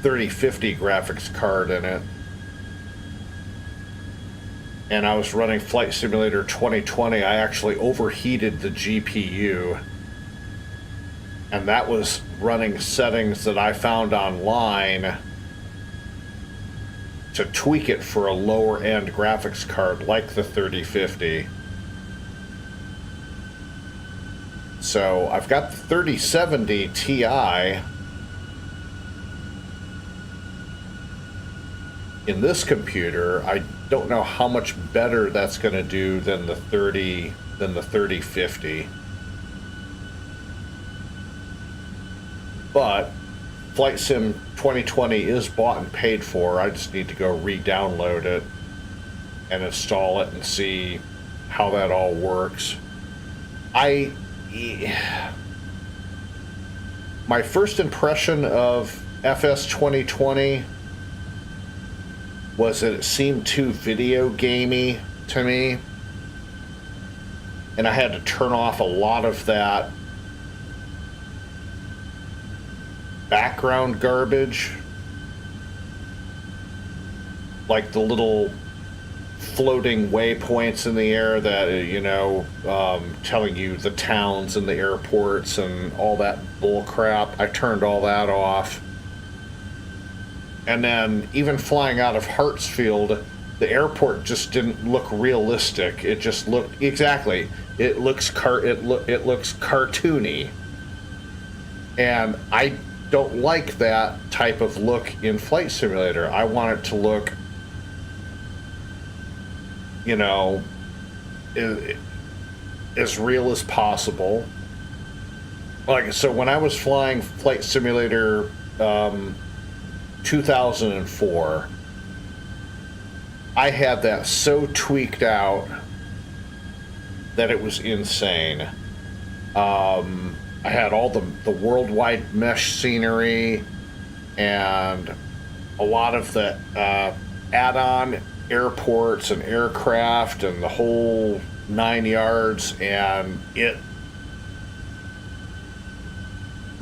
3050 graphics card in it, and I was running Flight Simulator 2020, I actually overheated the GPU, and that was running settings that I found online to tweak it for a lower end graphics card like the 3050. So I've got the 3070 Ti in this computer. I don't know how much better that's going to do than the 3050. But Flight Sim 2020 is bought and paid for. I just need to go re-download it and install it and see how that all works. My first impression of FS 2020 was that it seemed too video gamey to me, and I had to turn off a lot of that background garbage, like the little floating waypoints in the air that, telling you the towns and the airports and all that bull crap. I turned all that off. And then even flying out of Hartsfield, the airport just didn't look realistic. It just looked, exactly, it looks cartoony. And I don't like that type of look in Flight Simulator. I want it to look, as real as possible. Like, so when I was flying Flight Simulator 2004, I had that so tweaked out that it was insane. I had all the worldwide mesh scenery and a lot of the add-on airports and aircraft and the whole 9 yards, and it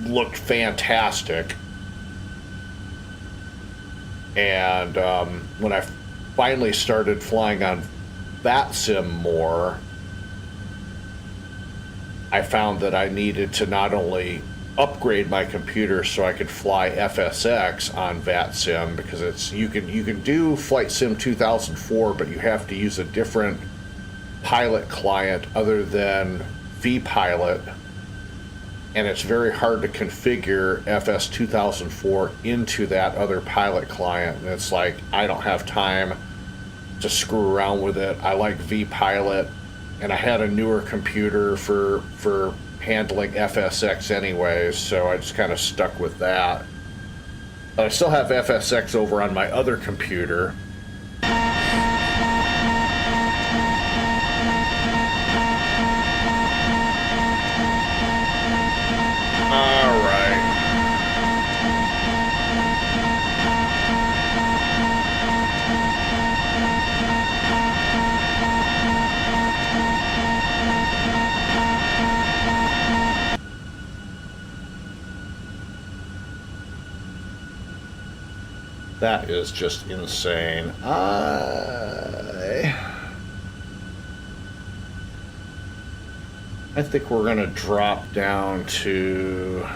looked fantastic. And when I finally started flying on VATSIM more, I found that I needed to not only upgrade my computer so I could fly FSX on VATSIM, because it's you can do Flight Sim 2004, but you have to use a different pilot client other than vPilot, and it's very hard to configure FS 2004 into that other pilot client. And it's like, I don't have time to screw around with it. I like vPilot, and I had a newer computer for handling FSX anyways, so I just kind of stuck with that. But I still have FSX over on my other computer. That is just insane. I think we're going to drop down to...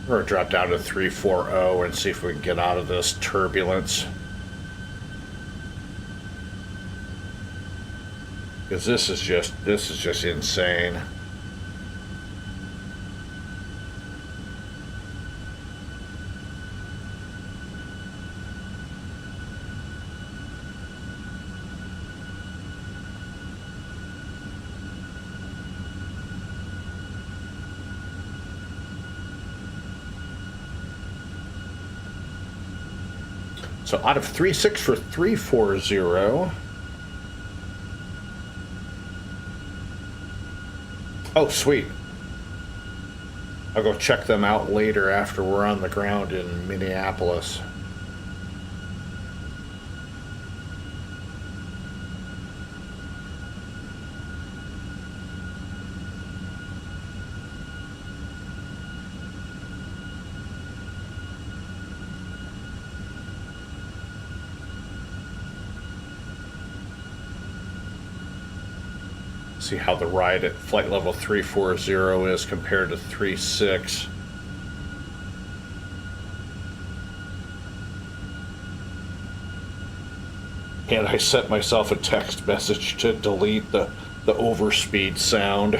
We're going to drop down to 340 and see if we can get out of this turbulence. Because this is just insane. So out of 3.6 for 340. Oh, sweet. I'll go check them out later after we're on the ground in Minneapolis. See how the ride at flight level 340 is compared to 3.6. And I sent myself a text message to delete the overspeed sound.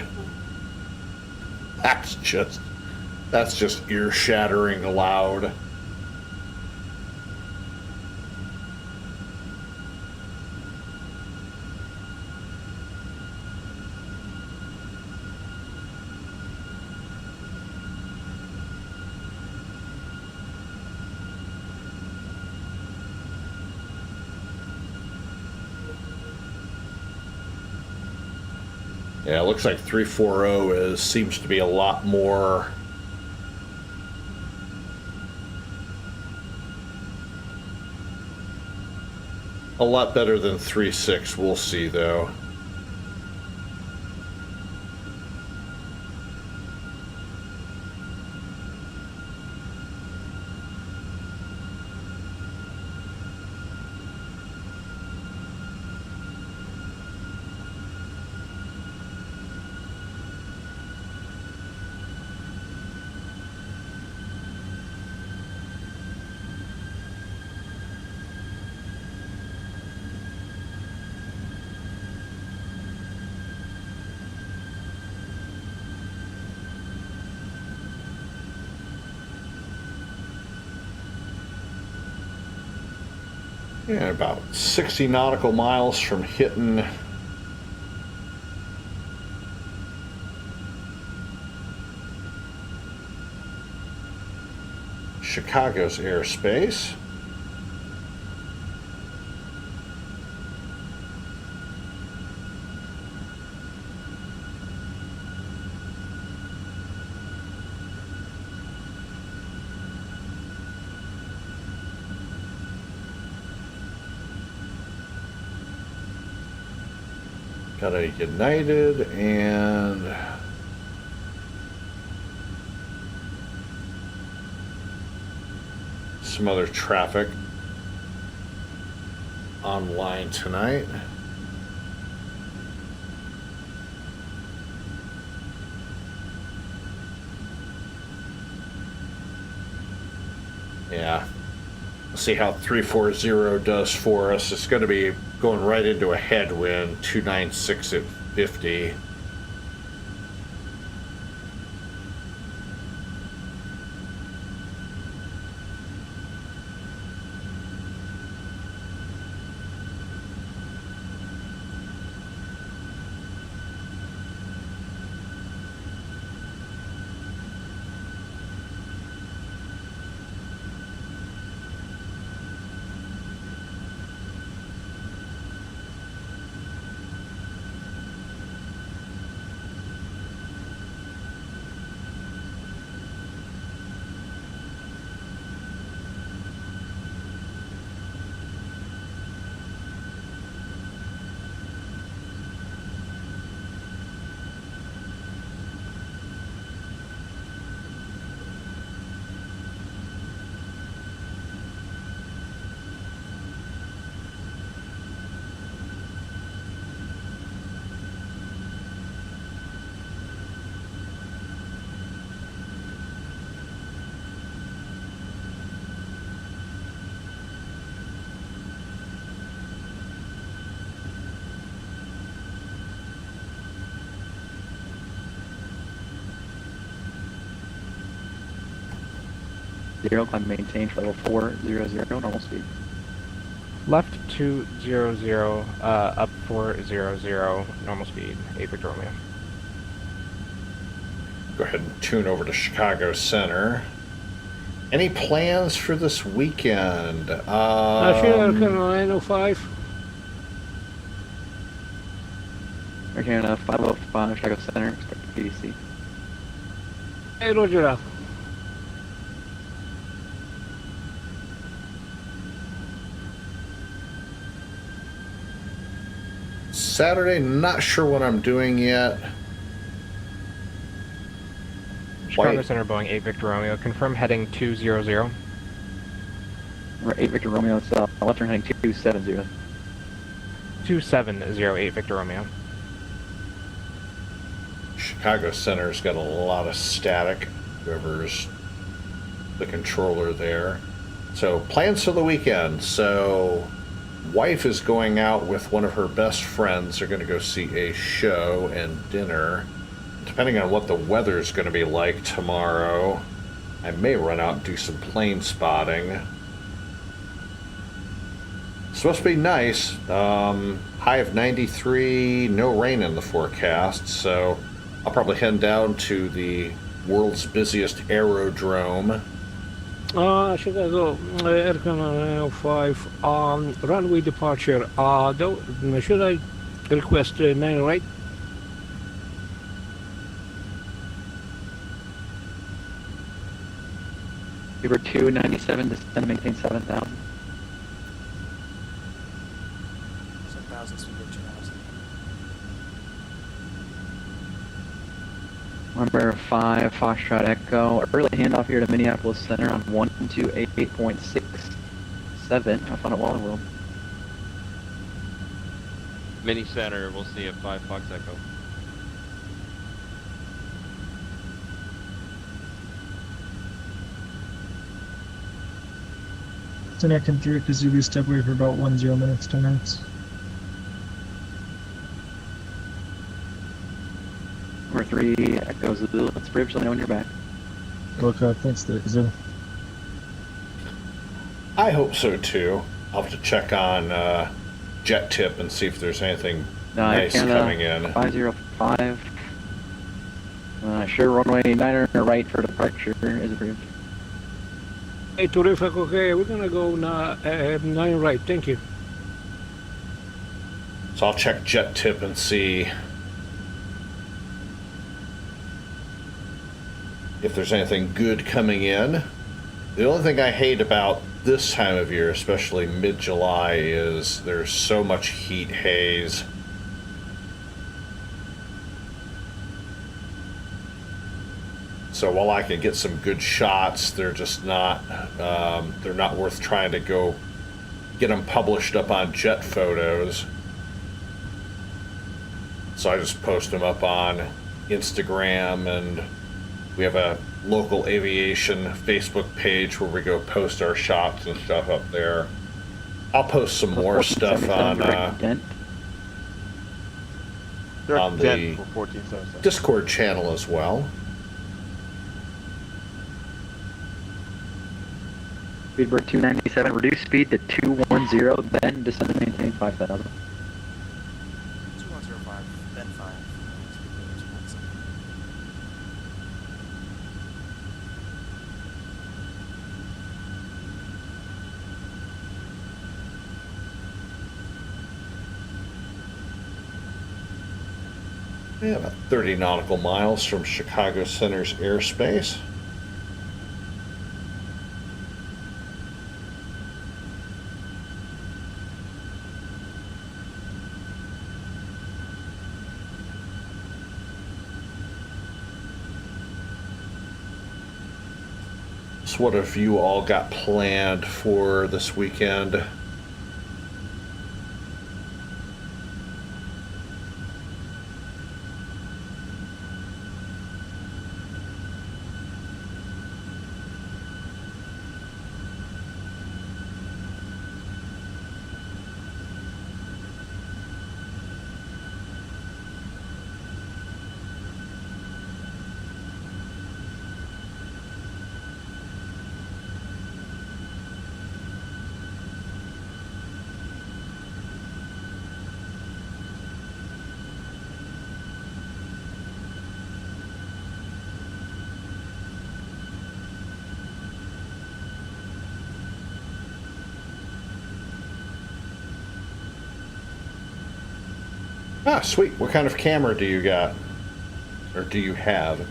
That's just ear-shattering loud. Yeah, it looks like 340 seems to be a lot more better than 3.6. We'll see though. Yeah, about 60 nautical miles from hitting Chicago's airspace. Got a United and some other traffic online tonight. Yeah. Let's see how 340 does for us. It's going to be going right into a headwind, 296 at 50. Zero, climb maintain for level 400, normal speed. Left 200, up 400, normal speed, 8 Victor Romeo. Go ahead and tune over to Chicago Center. Any plans for this weekend? Here, 905. Hurricane 505, Chicago Center, expect KDC. Hey, roger that. Saturday, not sure what I'm doing yet. Chicago White. Center, Boeing 8 Victor Romeo, confirm heading 200. We're 8 Victor Romeo itself, left turn heading 270. 2708 Victor Romeo. Chicago Center's got a lot of static, whoever's the controller there. So plans for the weekend. So wife is going out with one of her best friends. They're going to go see a show and dinner. Depending on what the weather's going to be like tomorrow, I may run out and do some plane spotting. It's supposed to be nice. High of 93, no rain in the forecast, so I'll probably head down to the world's busiest aerodrome. Chicago, Airline 905, runway departure. Should I request 9 right? We were 297, descend, maintain 7,000. 7,000, speed of 2,000. Number 5, Foxtrot Echo, early handoff here to Minneapolis Center on 1288.67. Have fun at Wally World. Mini Center, we'll see at 5 Fox Echo. Then I can direct the Zulu step away for about 10 minutes, 2 minutes. Number 3, Echo Zulu, let's bridge, let me know when you're back. Okay, thanks, Zulu. I hope so too. I'll have to check on Jet Tip and see if there's anything nice coming in. 505. Sure, runway 9 right for departure is approved. Hey, terrific. Okay, we're gonna go 9 right. Thank you. So I'll check Jet Tip and see if there's anything good coming in. The only thing I hate about this time of year, especially mid-July, is there's so much heat haze. So while I can get some good shots, they're just not, they're not worth trying to go get them published up on jet photos. So I just post them up on Instagram, and we have a local aviation Facebook page where we go post our shots and stuff up there. I'll post some more stuff on the Discord channel as well. Speedbird 297, reduce speed to 210, then descend and maintain 5,000. 2105, then 5. Speedbird 297. Yeah, about 30 nautical miles from Chicago Center's airspace. So what have you all got planned for this weekend? Ah, sweet. What kind of camera do you got? Or do you have?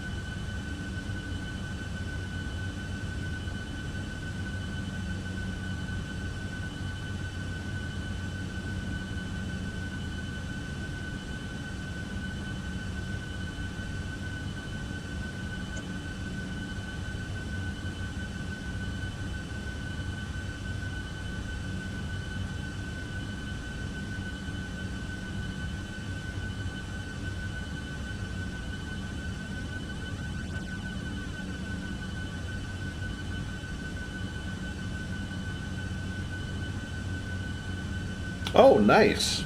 Oh, nice.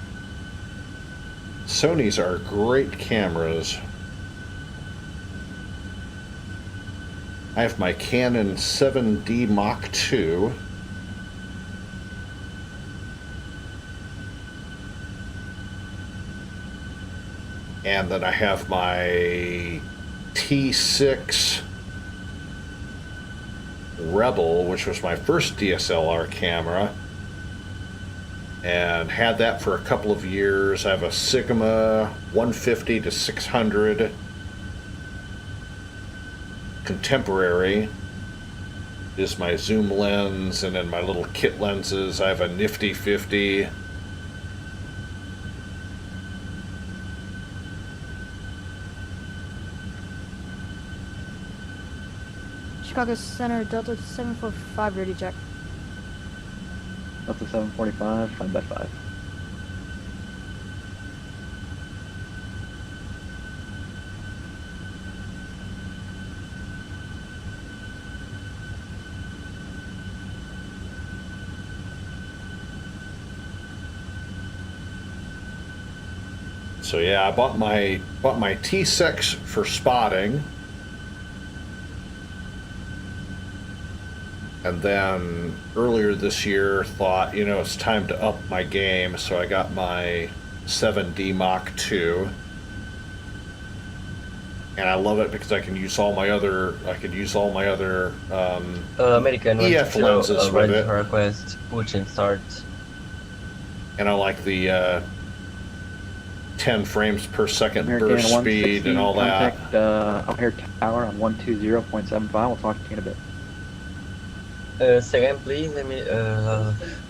Sony's are great cameras. I have my Canon 7D Mark II. And then I have my T6 Rebel, which was my first DSLR camera. And had that for a couple of years. I have a Sigma 150 to 600 contemporary is my zoom lens, and then my little kit lenses. I have a nifty 50. Chicago Center, Delta 745, ready check. Delta 745, 5x5. So yeah, I bought my T6 for spotting. And then earlier this year thought, you know, it's time to up my game, so I got my 7D Mark II. And I love it because I can use all my other American EF lenses with it. Request, push and start. And I like the 10 frames per second American burst speed and all that. Contact O'Hare Tower on 120.75. We'll talk to you in a bit. Second, please. Let me.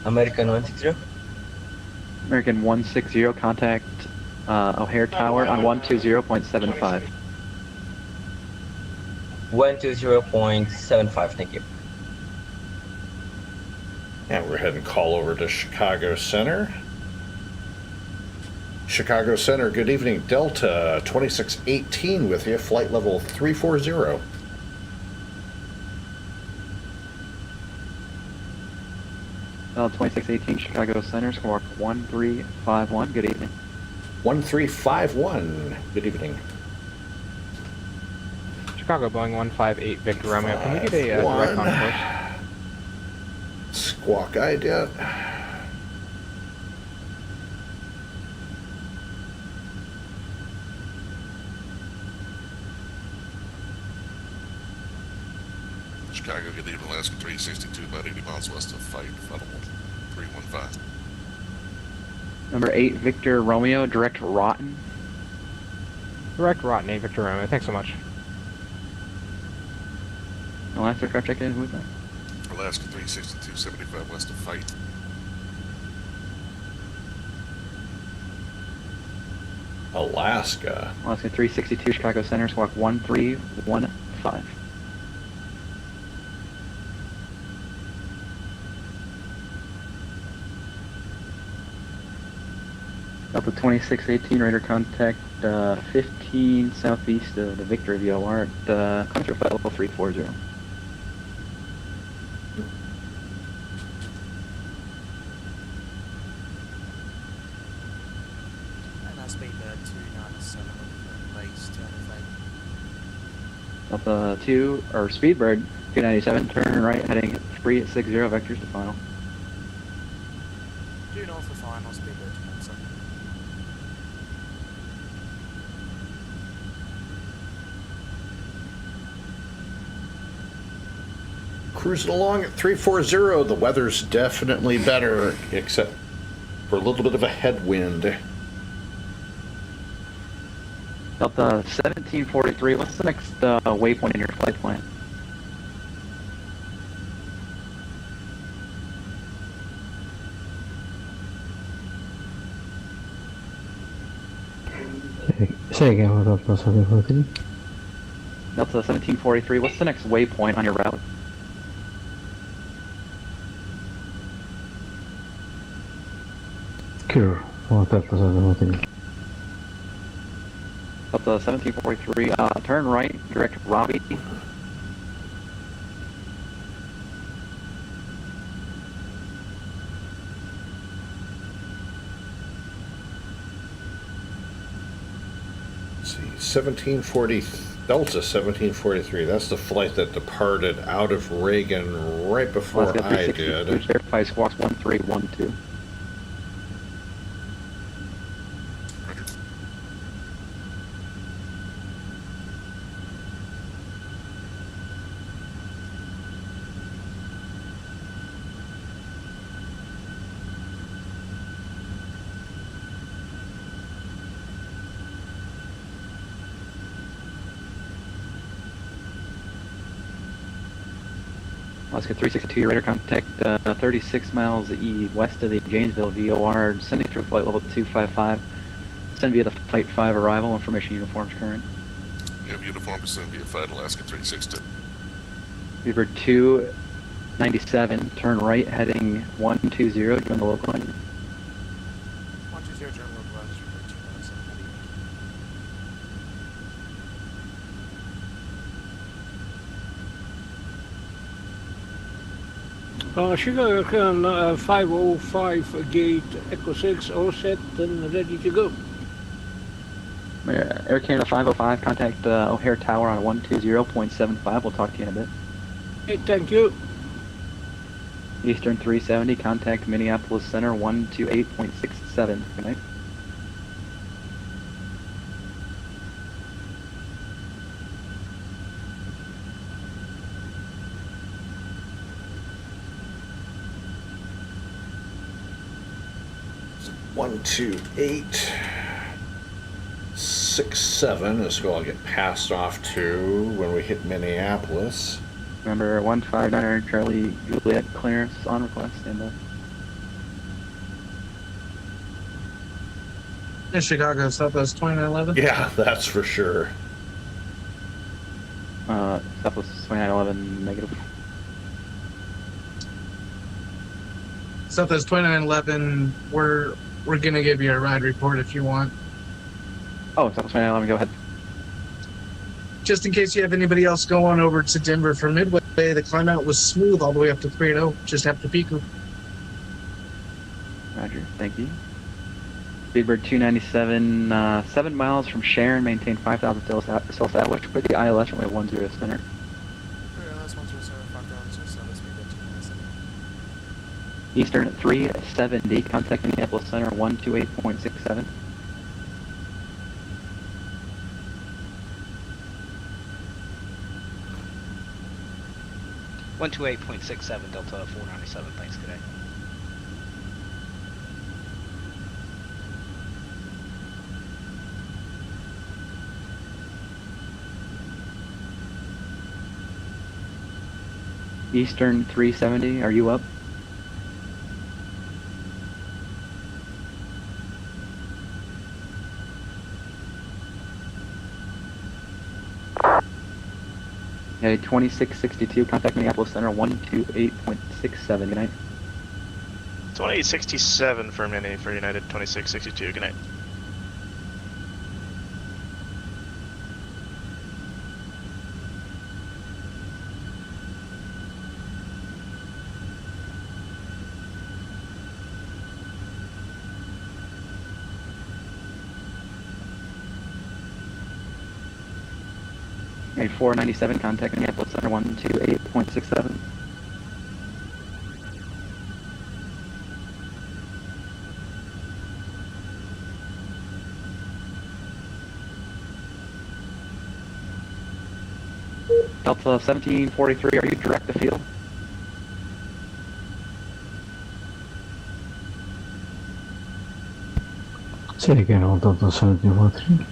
American 160. American 160, contact O'Hare Tower on 120.75. 120.75, thank you. And we're heading call over to Chicago Center. Chicago Center, good evening. Delta 2618 with you, flight level 340. Delta 2618 Chicago Center, squawk 1351. Good evening. 1351, good evening. Chicago Boeing 158 Victor Romeo. Can we get a direct on course? Squawk idea. Chicago, good evening, Alaska 362, about 80 miles west of Fight, Federal 315. Number 8 Victor Romeo, direct Rotten. Direct Rotten 8 Victor Romeo. Thanks so much. Alaska aircraft check in, who is that? Alaska 362, 75 west of Fight. Alaska. Alaska 362 Chicago Center, squawk 1315. Delta 2618, radar contact 15 southeast of the Victor VOR at contour flight level 340. And that's Speedbird 297 base 205. Delta 2, or Speedbird 297, turn right heading 360, vectors to final. Due north for final, Speedbird 297. Cruising along at 340. The weather's definitely better, except for a little bit of a headwind. Delta 1743, what's the next waypoint in your flight plan? Say again, what Delta 1743? Delta 1743, what's the next waypoint on your route? Cure, what Delta 1743? Delta 1743, turn right, direct Robbie. Let's see, 1740, Delta 1743. That's the flight that departed out of Reagan right before I did. Verify squawks 1312. Alaska 362, radar contact 36 miles west of the Janesville VOR, sending through flight level 255. Send via the Flight 5 arrival, information uniforms current. You have uniform to send via Fight, Alaska 362. Beaver 297, turn right heading 120, join the local line. 120 General Localized, Speedbird 297. Chicago 505 gate Echo 6, all set and ready to go. Air Canada 505, contact O'Hare Tower on 120.75. We'll talk to you in a bit. Hey, thank you. Eastern 370, contact Minneapolis Center 128.67. Good night. One, 2, 8, 6, 7 is who I'll get passed off to when we hit Minneapolis. Remember 159 Charlie Juliet clearance on request. And In Chicago, Southwest 2911. Yeah, that's for sure. Southwest 2911 negative. Southwest 2911, we're gonna give you a ride report if you want. Oh, Southwest 2911, go ahead. Just in case you have anybody else going over to Denver from Midway, the climb out was smooth all the way up to 380, just after Pico. Roger, thank you. Speedbird 297, 7 miles from Sharon, maintain 5,000 still established. Put the ILS runway 10 center. ILS 10 center, 5,000 speedbird 297. Eastern 370, contact Minneapolis Center 128.67. .67 Delta 497. Thanks, good day. Eastern 370, are you up? Okay, 2662, contact Minneapolis Center 128.67, good night. 2867 for Mini for United 2662, good night. Okay, 497, contact Minneapolis Center 128.67. Delta 1743, are you direct to field? Say again, Delta 1743.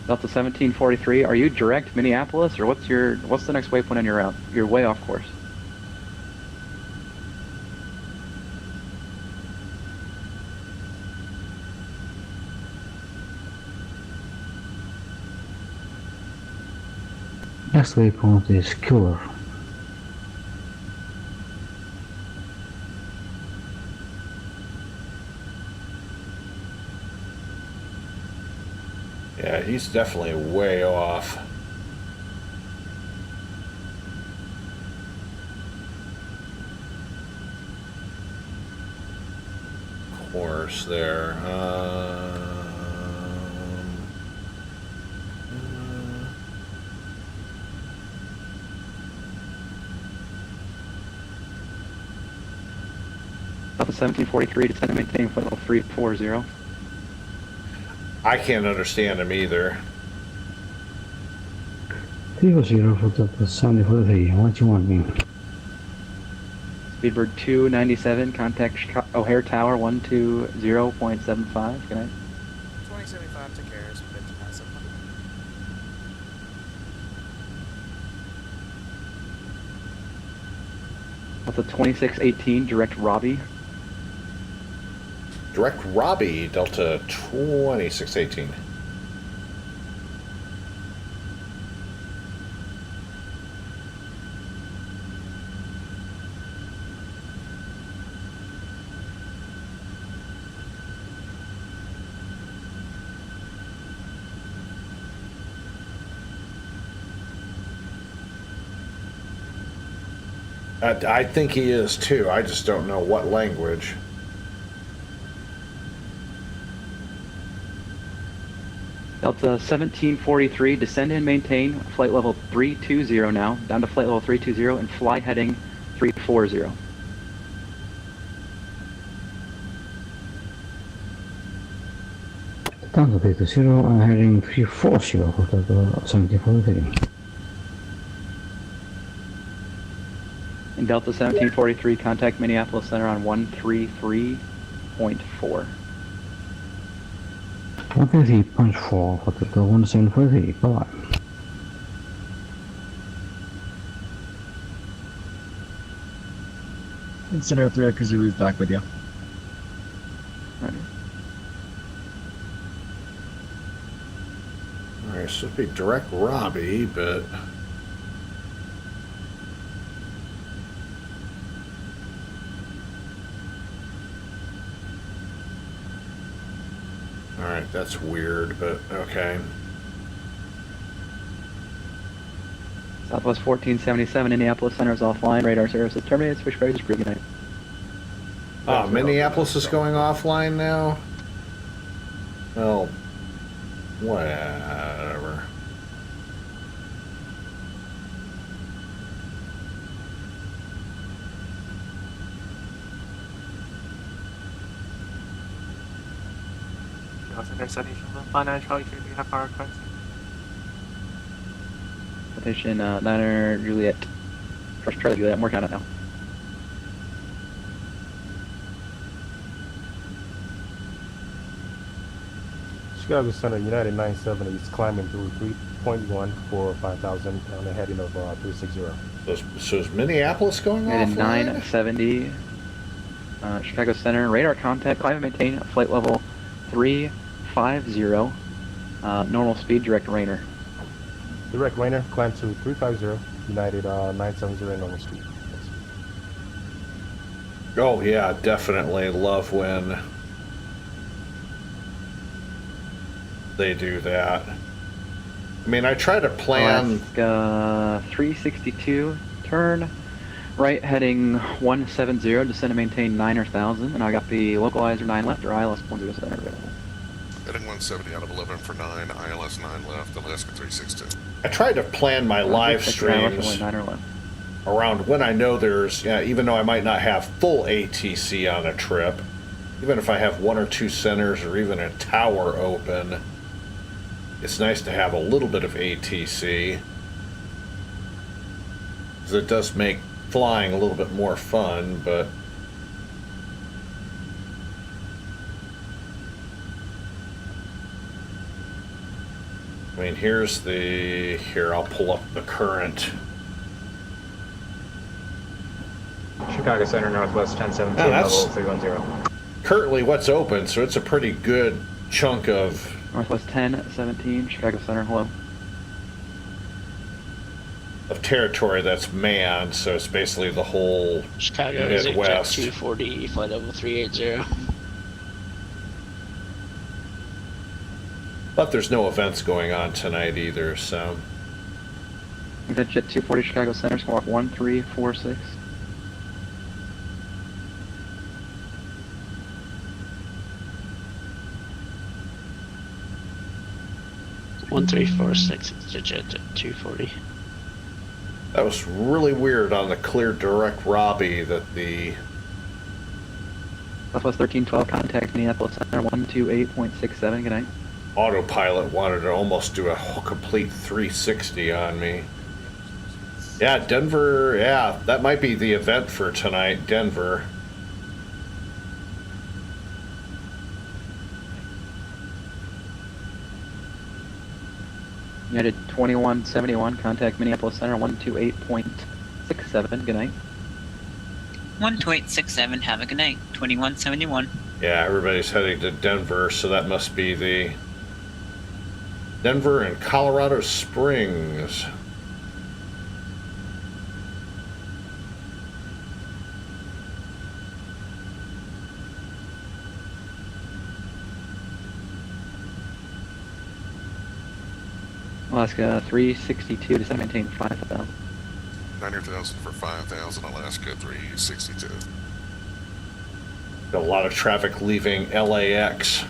Delta 1743, are you direct Minneapolis, or what's the next waypoint on your route? You're way off course. Next waypoint is Killer. Yeah, he's definitely way off. Course there. Delta 1743, descend and maintain flight level 340. I can't understand him either. 340 for Delta 1743, what you want me? Speedbird 297, contact O'Hare Tower 120.75, good night. 2075 to care, speedbird 297. Delta 2618, direct Robbie. Direct Robbie, Delta 2618. I think he is too. I just don't know what language. Delta 1743, descend and maintain flight level 320 now, down to flight level 320 and fly heading 340. Down to 320 and heading 340 for Delta 1743. And Delta 1743, contact Minneapolis Center on 133.4. 133.4 for Delta 1743, bye-bye. Center 3 Kazulu's back with you. Alright, should be direct Robbie, but... Alright, that's weird, but okay. Southwest 1477, Minneapolis Center is offline. Radar services terminated. Switch bases for good night. Minneapolis is going offline now? Well, whatever. Petition Niner Juliet. First Charlie Juliet. I'm working on it now. Chicago Center United 970 is climbing through 3.1 for 5,000 on the heading of 360. So is Minneapolis going United offline? 970. Chicago Center. Radar contact. Climb and maintain flight level 350. Normal speed. Direct Rainer. Direct Rainer, climb to 350, United 970 normal speed. Oh yeah, definitely love when they do that. I mean, I try to plan... 362, turn right heading 170, descend and maintain 9,000, and I got the localizer 9 left or ILS 107 available. Heading 170 out of 11 for 9, ILS 9 left, Alaska 362. I try to plan my live streams around when I know there's, even though I might not have full ATC on a trip, even if I have 1 or 2 centers or even a tower open, it's nice to have a little bit of ATC, because it does make flying a little bit more fun. But I mean, here I'll pull up the current. Chicago Center, Northwest 1017, level 310. Currently what's open, so it's a pretty good chunk of... Northwest 1017, Chicago Center, hello. Of territory that's manned, so it's basically the whole Chicago Midwest. 240, flight level 380. But there's no events going on tonight either, so... That jet 240 Chicago Center, squawk 1346. One 346, it's a jet 240. That was really weird on the clear direct Robbie that the... Southwest 1312, contact Minneapolis Center 128.67, good night. Autopilot wanted to almost do a complete 360 on me. Yeah, Denver, yeah, that might be the event for tonight, Denver. United 2171, contact Minneapolis Center 128.67, good night. 12867, have a good night. 2171. Yeah, everybody's heading to Denver, so that must be the Denver and Colorado Springs. Alaska 362, descend maintain 5,000. 90,000 for 5,000, Alaska 362. Got a lot of traffic leaving LAX,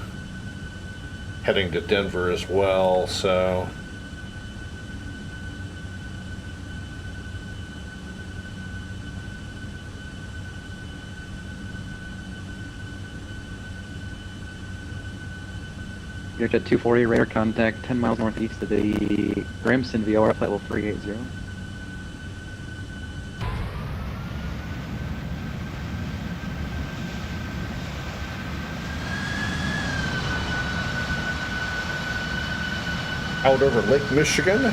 heading to Denver as well, so... You're at 240, radar contact 10 miles northeast of the Grimson VOR, flight level 380. Out over Lake Michigan.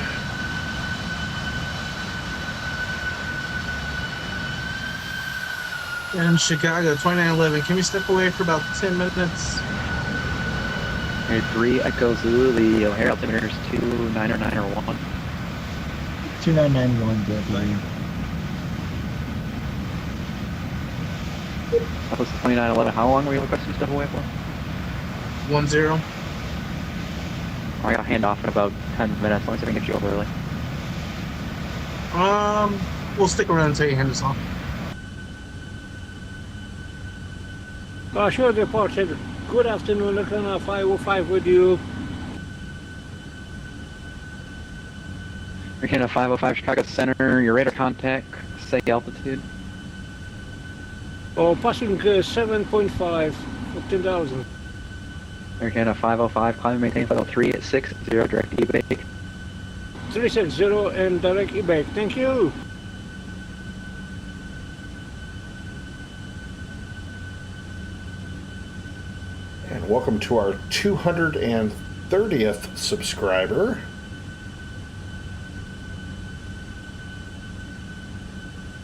And Chicago 2911, can we step away for about 10 minutes? 3 Echo Zulu, the O'Hare altimeter is 290901. 2991, good line. That was 2911. How long were you requesting to step away for? 10. I got a handoff in about 10 minutes. Let me see if I can get you over early. We'll stick around until you hand us off. Sure, departed. Good afternoon, looking at 505 with you. American 505 Chicago Center, your radar contact, say altitude. Oh, passing 7.5, 15,000. American 505, climb and maintain flight level 360, direct E-bake. 360 and direct E-bake, thank you. And welcome to our 230th subscriber.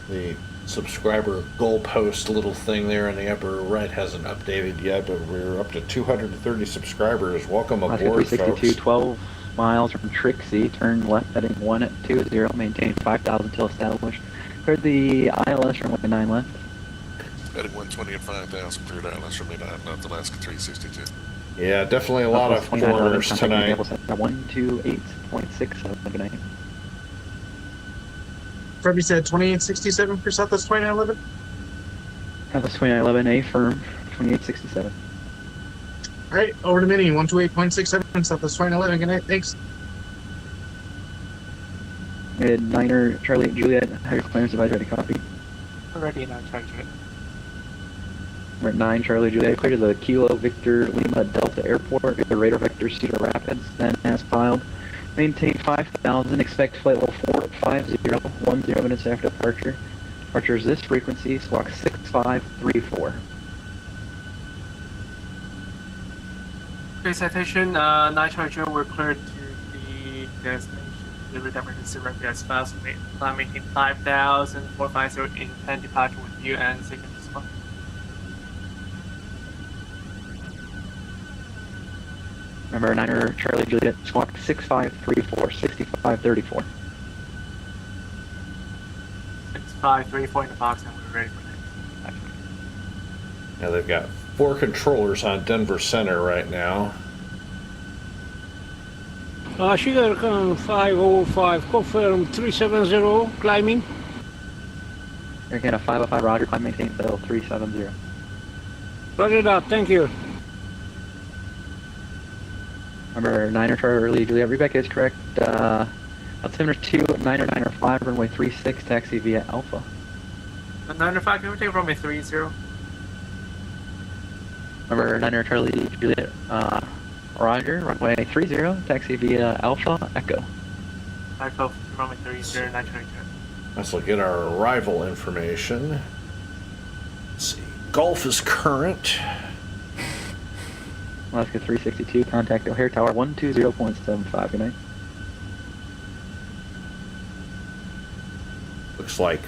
The subscriber goalpost little thing there in the upper right hasn't updated yet, but we're up to 230 subscribers. Welcome aboard, 362, folks. 12 miles from Trixie, turn left heading 120, maintain 5,000 till established. Cleared the ILS runway 9 left. Heading 120 and 5,000, cleared ILS from North Alaska 362. Yeah, definitely a lot of orders tonight. 128.67, good night. Febby said 2867 for Southwest 2911. Southwest 2911, A firm, 2867. All right, over to Mini, 128.67, Southwest 2911. Good night, thanks. Niner, Charlie, Juliet, have your clearance advisor ready, copy. Already not charging it. We're at 9, Charlie, Juliet, clear to the Kilo Victor Lima Delta Airport, the radar vector Cedar Rapids, then as filed. Maintain 5,000, expect flight level 450, 10 minutes after departure. Departure is this frequency, squawk 6534. Okay, citation, 9 Charger, we're cleared to the destination. Delivery emergency rapid as fast. Climb maintain 5,000, 450, intend departure with you and signal this one. Remember, Niner, Charlie, Juliet, squawk 6534, 6534. 6534 in the box, and we're ready for next. Now they've got 4 controllers on Denver Center right now. Sugar 505, confirm 370, climbing. Again, a 505, Roger, climb maintain level 370. Roger that, thank you. Remember, Niner, Charlie, Juliet, Rebecca is correct. Altimeter 2, Niner, 5, runway 36, taxi via Alpha. 905, can we take runway 30? Remember, Niner, Charlie, Juliet, Roger, runway 30, taxi via Alpha, Echo. Echo, runway 30, 922. Let's look at our arrival information. Let's see. Gulf is current. Alaska 362, contact O'Hare Tower 120.75, good night. Looks like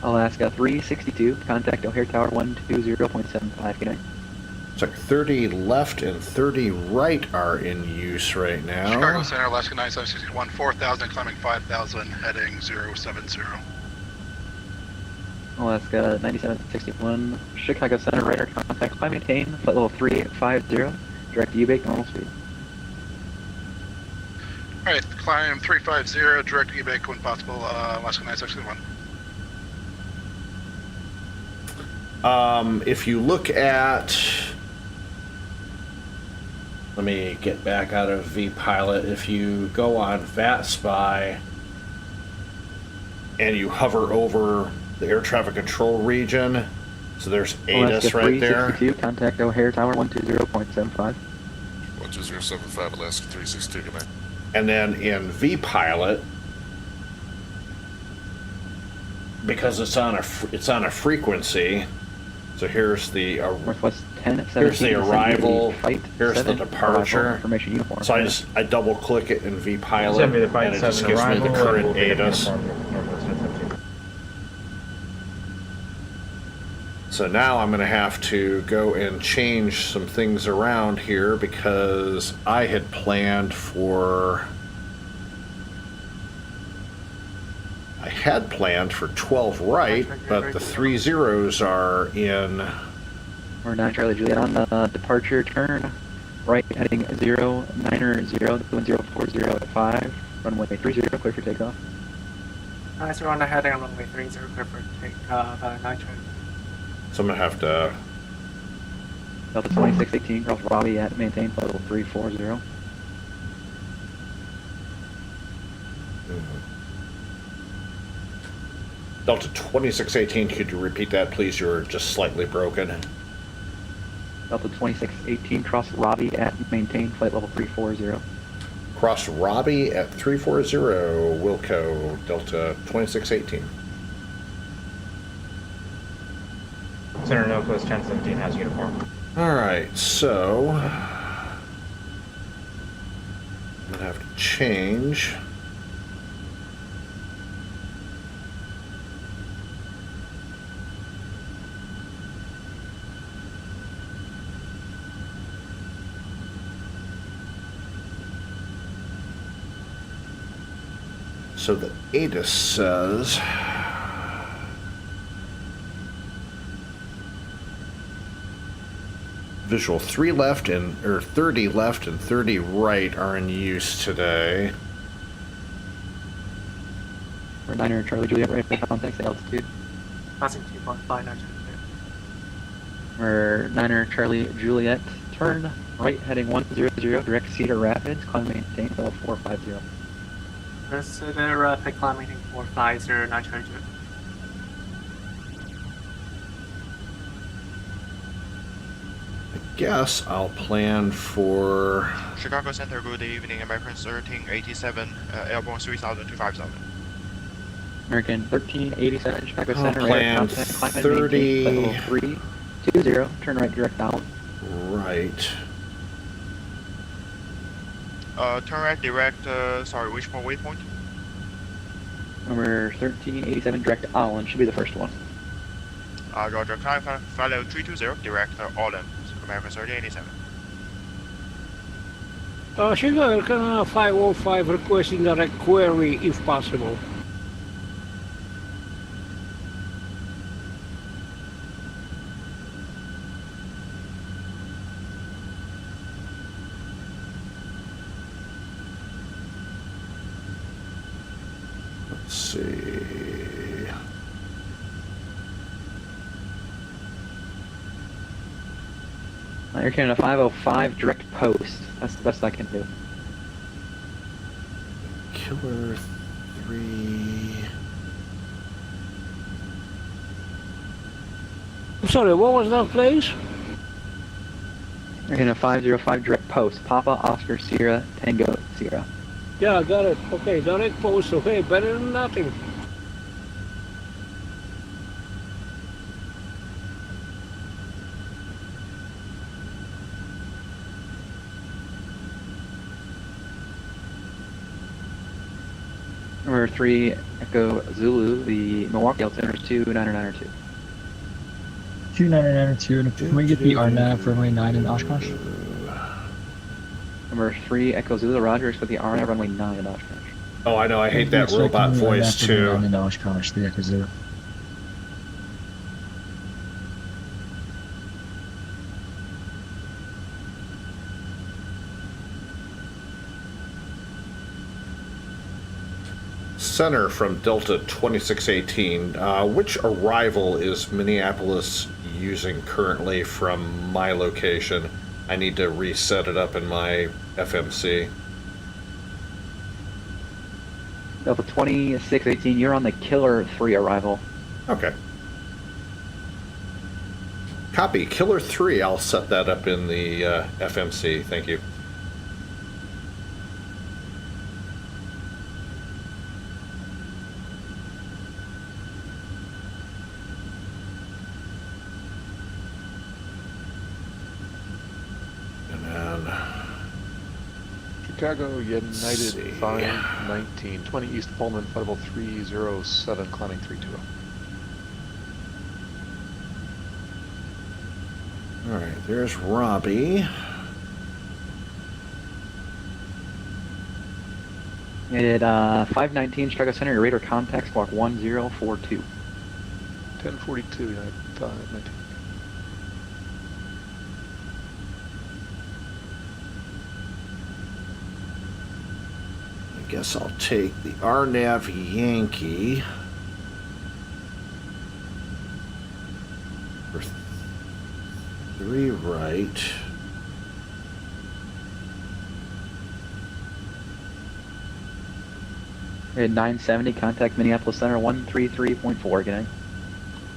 Alaska 362, contact O'Hare Tower 120.75, good night. Looks like 30 left and 30 right are in use right now. Chicago Center, Alaska 9761, 4,000, climbing 5,000, heading 070. Alaska 9761, Chicago Center, radar contact, climb maintain, flight level 350, direct U-bake, normal speed. Alright, climb 350, direct eBay when possible, Alaska 9661. If you look at, let me get back out of vPilot. If you go on VATSPY and you hover over the air traffic control region, so there's ATIS right there. 362, contact O'Hare Tower 120.75. 12075, Alaska 362, good night. And then in vPilot, because it's on a frequency. So here's the Northwest 10 at 17, here's the arrival. Fight here's 7, the departure. Information uniform. So I double click it in vPilot, Send me the fight and it 7 just gives me the arrival, current we'll be ATIS. So now I'm going to have to go and change some things around here because I had planned for... I had planned for 12 right, but the 3 zeros are in... We're 9 Charlie Juliet on the departure turn. Right heading 090, doing 040 at 5. Runway 30, clear for takeoff. Nice, we're on the heading on runway 30, clear for takeoff, 9 Charlie. So I'm going to have to... Delta 2618, cross Robbie at maintain level 340. Delta 2618, could you repeat that, please? You're just slightly broken. Delta 2618, cross Robbie at maintain flight level 340. Cross Robbie at 340, Wilco, Delta 2618. Center Northwest 1017 has uniform. Alright, so... I'm going to have to change... So the ATIS says visual 3 left and 30 left and 30 right are in use today. We're 9 Charlie Juliet, right for context altitude. Passing 2.5 9 Charlie Juliet. We're 9 Charlie Juliet, turn right heading 100, direct Cedar Rapids, climb maintain level 450. Consider rapid climb meeting 450 9 Charlie Juliet. I guess I'll plan for... Chicago Center, good evening. American 1387, airborne 3000 to 5000. American 1387, Chicago Center, plan 30... level 320, turn right direct out. Right. Turn right direct, sorry, which waypoint? Number 1387, direct Allen, should be the first one. Roger, climb flight level 320, direct Allen, American 1387. Chicago Canada 505 requesting direct query if possible. Let's see. Air Canada 505, direct post. That's the best I can do. Killer 3... I'm sorry, what was that place? Air Canada 505, direct post. Papa, Oscar, Sierra, Tango, Sierra. Yeah, got it. Okay, direct post. Okay, better than nothing. Number 3, Echo Zulu, the Milwaukee altimeter is 29902. 29902, and can we get the RNAV for runway 9 in Oshkosh? Number 3, Echo Zulu, Roger, expect the RNAV runway 9 in Oshkosh. Oh, I know, I hate that robot voice too. 9 in Oshkosh, the Echo Zulu. Center from Delta 2618. Which arrival is Minneapolis using currently from my location? I need to reset it up in my FMC. Delta 2618, you're on the Killer 3 arrival. Okay. Copy. Killer 3, I'll set that up in the FMC. Thank you. Chicago United 519, 20 East Pullman, flight level 307, climbing 320. There's Robbie. At 519 Chicago Center, your radar contact squawk 1042. 1042, United 519. I guess I'll take the RNAV Yankee. For 3 right. At 970, contact Minneapolis Center 133.4. Good night.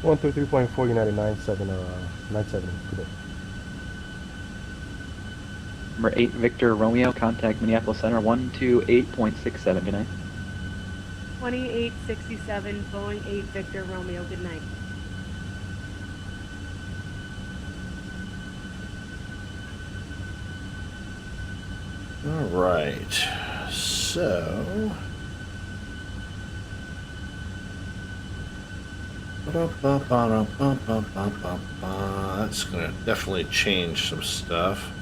133.4 United 970 today. Number 8 Victor Romeo, contact Minneapolis Center 128.67. Good night. 2867 Boeing 8 Victor Romeo. Good night. All right. So. That's going to definitely change some stuff.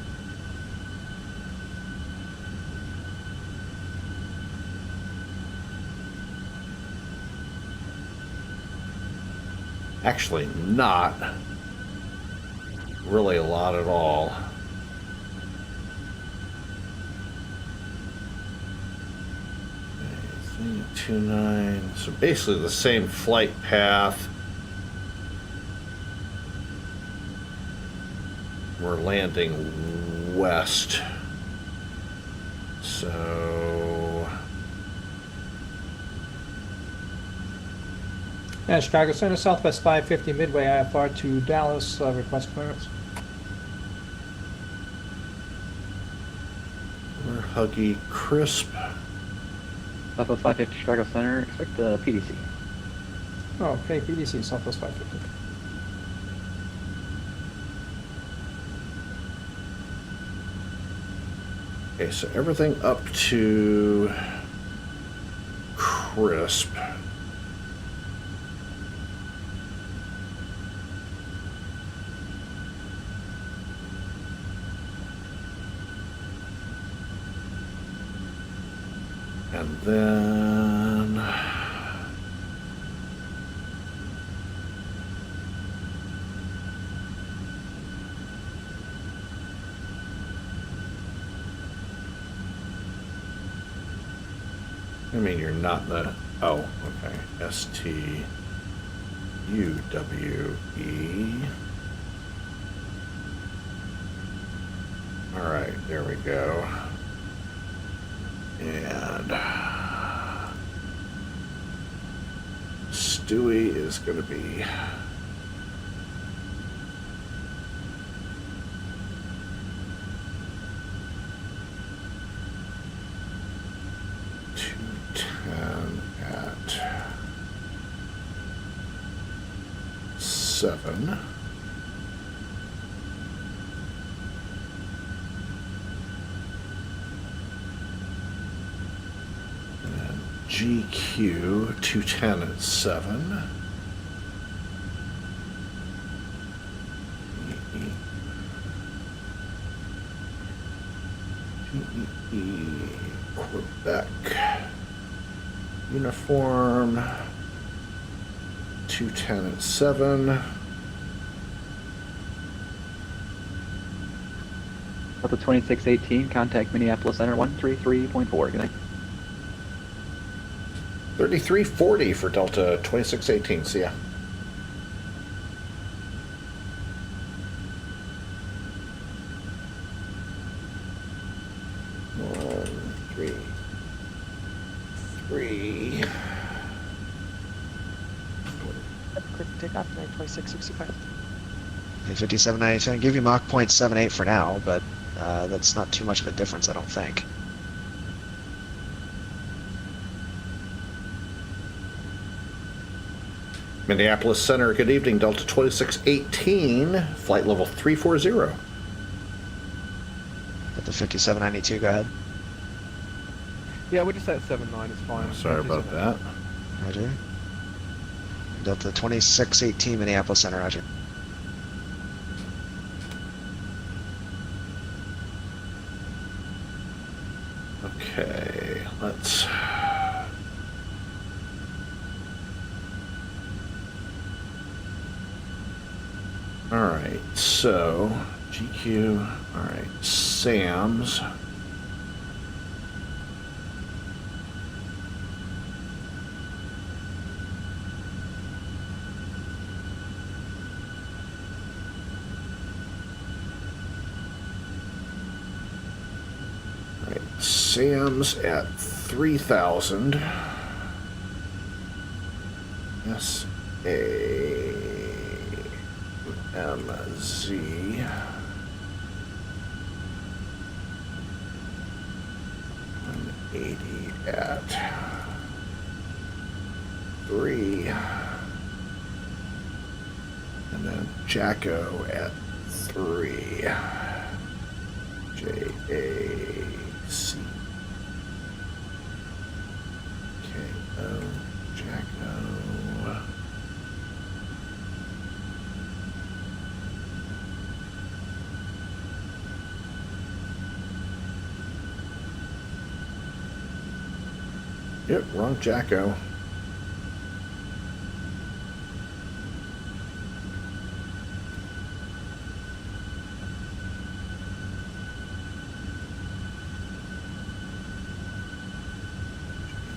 Actually, not really a lot at all. 329. So basically the same flight path. We're landing west. So Yeah, Chicago Center, Southwest 550 Midway IFR to Dallas, request clearance. we're Huggy Crisp. Southwest 550 Chicago Center, expect the PDC. Oh, okay, PDC, Southwest 550. Okay, so everything up to Crisp. And then I mean, you're not the, oh, okay, S-T-U-W-E. All right, there we go. And Stewie is going to be at 7. And GQ 210 at 7. Quebec. Uniform 210 at 7. Delta 2618, contact Minneapolis Center 133.4. Good night. 3340 for Delta 2618. See ya. Quick takeoff, 92665. 5797, give you Mach 0.78 for now, but that's not too much of a difference, I don't think. Minneapolis Center, good evening. Delta 2618, flight level 340. At the 5792, go ahead. Yeah, we're just at 7-9, it's fine. Sorry about that. Roger. Delta 2618, Minneapolis Center, roger. Okay, let's. All right, so GQ. All right, Sam's. Sam's at 3,000. SAMZ. 180 at 3. And then Jacko at 3. JAC. KO, Jacko. Yep, wrong Jacko.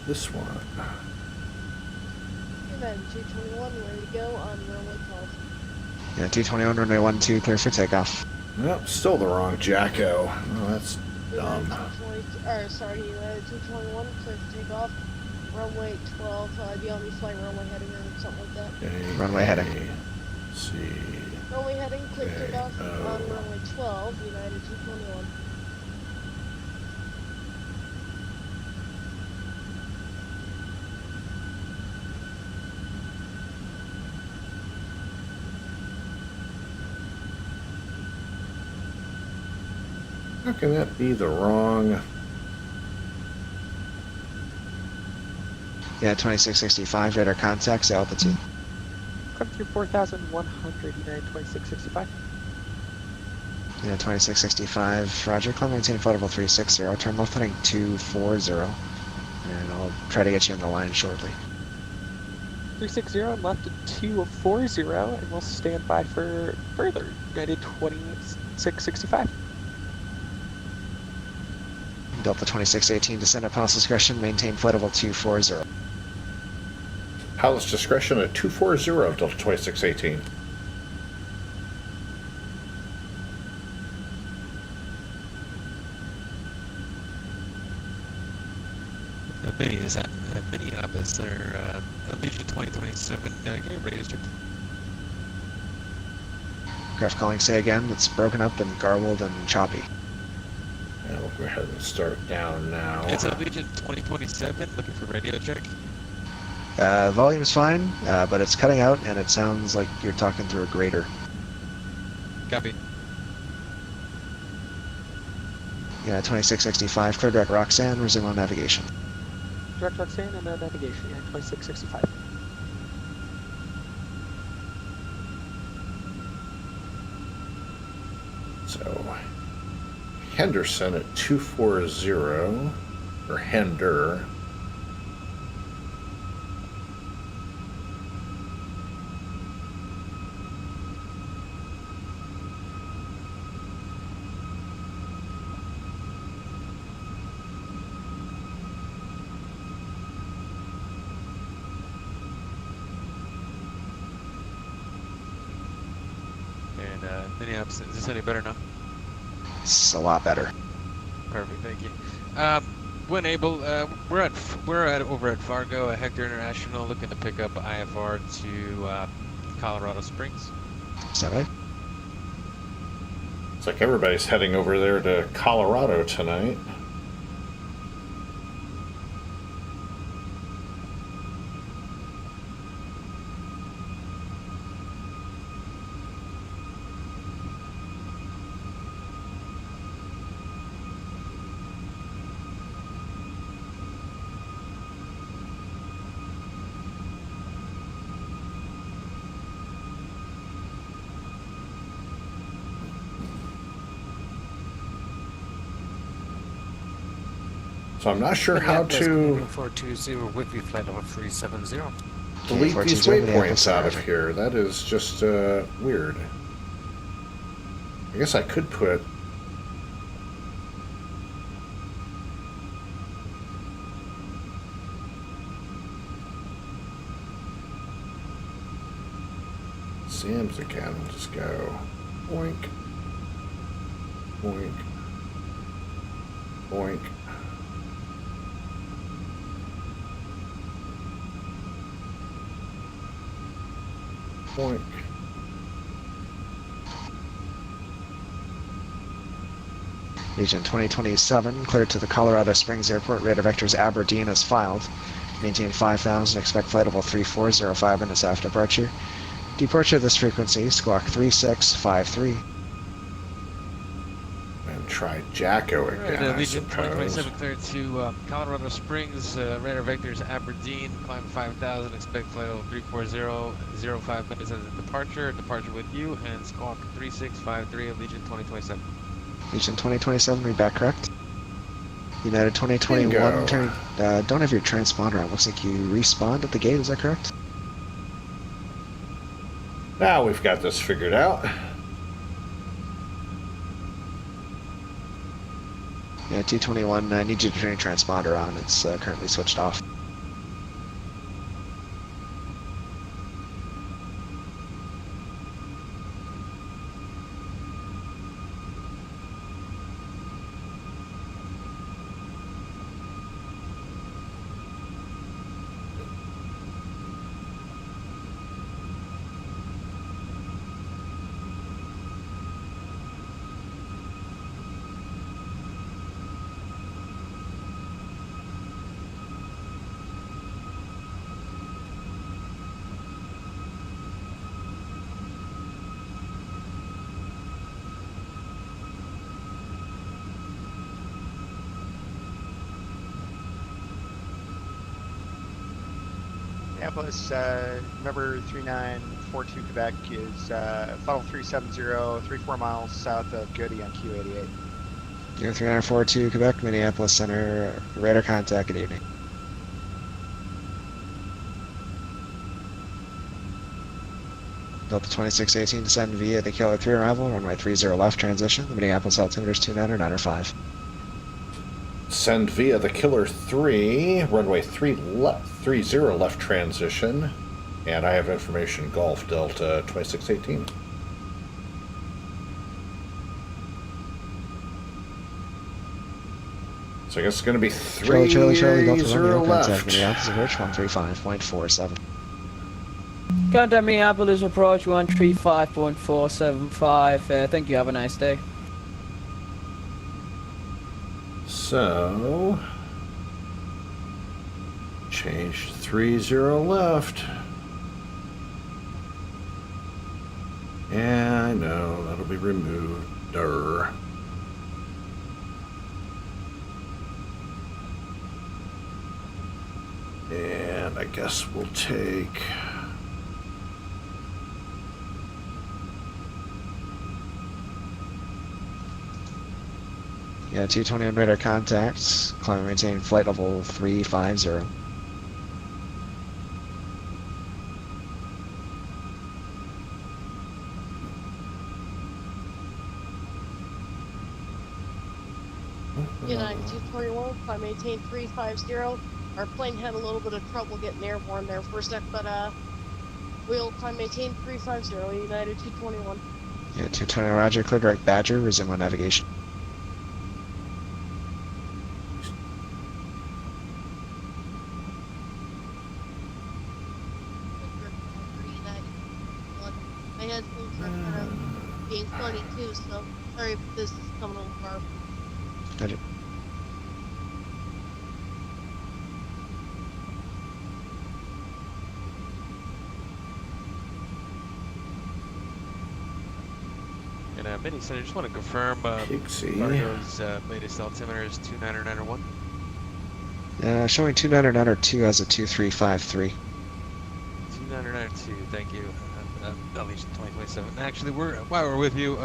This one. Event 221, ready to go on runway 12. Yeah, 221, runway 12, clear for takeoff. Nope, still the wrong Jacko. Oh, that's dumb. Sorry, United 221, clear for takeoff. Runway 12, do you want me flying runway heading or something like that? Okay, runway heading. See. Runway heading, clear for takeoff on runway 12, United 221. How can that be the wrong? Yeah, 2665, radar contacts, altitude. Come through 4,100, United 2665. Yeah, 2665, roger, climb maintain flight level 360, turn left heading 240, and I'll try to get you on the line shortly. 360 left at 240, and we'll stand by for further, United 2665. Delta 2618, descend at Pilot's discretion, maintain flight level 240. Pilot's discretion at 240 of Delta 2618. Is that Minneapolis or Allegiant 2027 radio strip? Craft calling, say again, it's broken up and garbled and choppy. Yeah, we'll go ahead and start down now. It's Allegiant 2027, looking for radio check. Volume's fine, but it's cutting out and it sounds like you're talking through a grater. Copy. Yeah, 2665, clear direct Roxanne, resume on navigation. Direct Roxanne and navigation, yeah, 2665. So, Henderson at 240, or Hender. And Minneapolis, is this any better now? It's a lot better. Perfect, thank you. When able, we're over at Fargo, Hector International, looking to pick up IFR to Colorado Springs. Is that right? It's like everybody's heading over there to Colorado tonight. So I'm not sure how to 420 with you, flight level 370. delete these waypoints out of here. That is just weird. I guess I could put... Sam's again. We'll just go boink, boink, boink. Boink. Legion 2027, cleared to the Colorado Springs Airport. Radar vectors Aberdeen as filed. Maintain 5,000, expect flight level 3405 minutes after departure. Departure this frequency, squawk 3653. And try Jacko again, I Legion suppose. 2027 cleared to Colorado Springs, radar vectors Aberdeen, climb 5,000, expect flight level 340, 05 minutes as a departure with you, and squawk 3653 of Legion 2027. Legion 2027, read back correct. United 2021, don't have your transponder on. Looks like you respawned at the gate, is that correct? Now we've got this figured out. Yeah, 221, I need you to turn your transponder on. It's currently switched off. Minneapolis, number 3942 Quebec is funnel 370, 34 miles south of Goody on Q88. You're 3942 Quebec, Minneapolis Center, radar contact, good evening. Delta 2618, descend via the Kilo 3 arrival, runway 30 left transition, the Minneapolis altimeter is 2995. Send via the Killer 3, runway 30 left transition, and I have information Golf Delta 2618. So I guess it's going to be 30 Charlie, Delta Romeo, left. contact Minneapolis approach 135.47. Contact Minneapolis approach 135.475. Thank you, have a nice day. So, change 30 left. And I know that'll be removed. Durr. And I guess we'll take... Yeah, 220 on radar contacts. Climb and maintain flight level 350. United 221, climb maintain 350. Our plane had a little bit of trouble getting airborne there for a sec, but we'll climb maintain 350, United 221. Yeah, 220 roger, clear direct Badger, resume on navigation. My headphones are kind of being funny too, so sorry if this is coming on far. Gotcha. And Mini Center, just want to confirm Fargo's latest altimeter is 29901. Showing 29902 as a 2353. 2992, thank you. Legion 2027. Actually, while we're with you,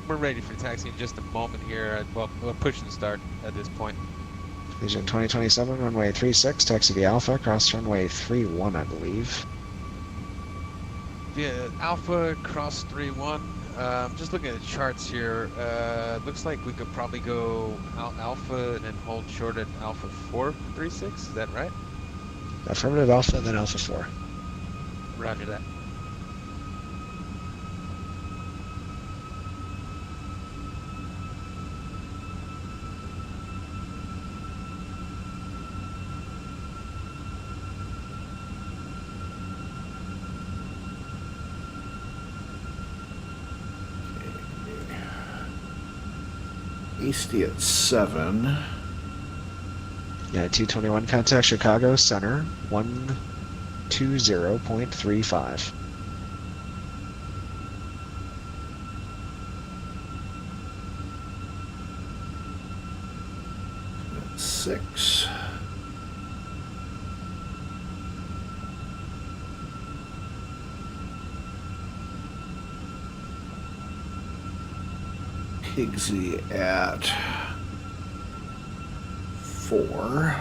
we're ready for taxi in just a moment here. Well, we're pushing start at this point. Legion 2027, runway 36, taxi via Alpha, cross runway 31, I believe. Via Alpha, cross 3-1. Just looking at the charts here, looks like we could probably go Alpha and then hold short at Alpha 436, is that right? Affirmative Alpha, then Alpha 4. Roger that. Easty at 7. Yeah, 221 contact Chicago Center, 120.35. At 6. Pigsy at 4.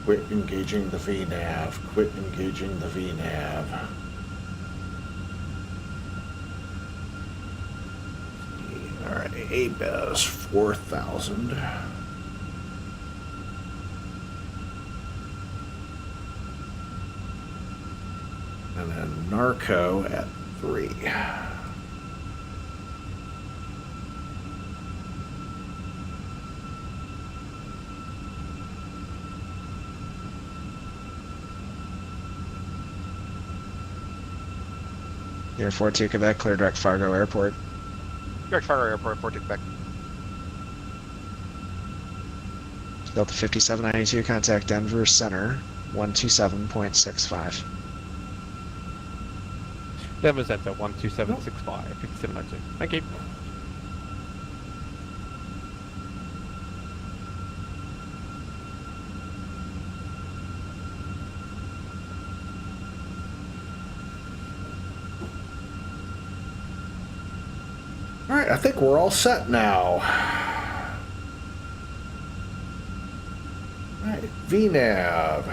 Quit engaging the VNAV. Quit engaging the VNAV. Alright, ABES 4,000. And then Narco at 3. Air 42 Quebec, clear direct Fargo Airport. Direct Fargo Airport, 42 Quebec. Delta 5792, contact Denver Center, 127.65. Denver Center 12765. 5792. Thank you. All right, I think we're all set now. All right, VNAV.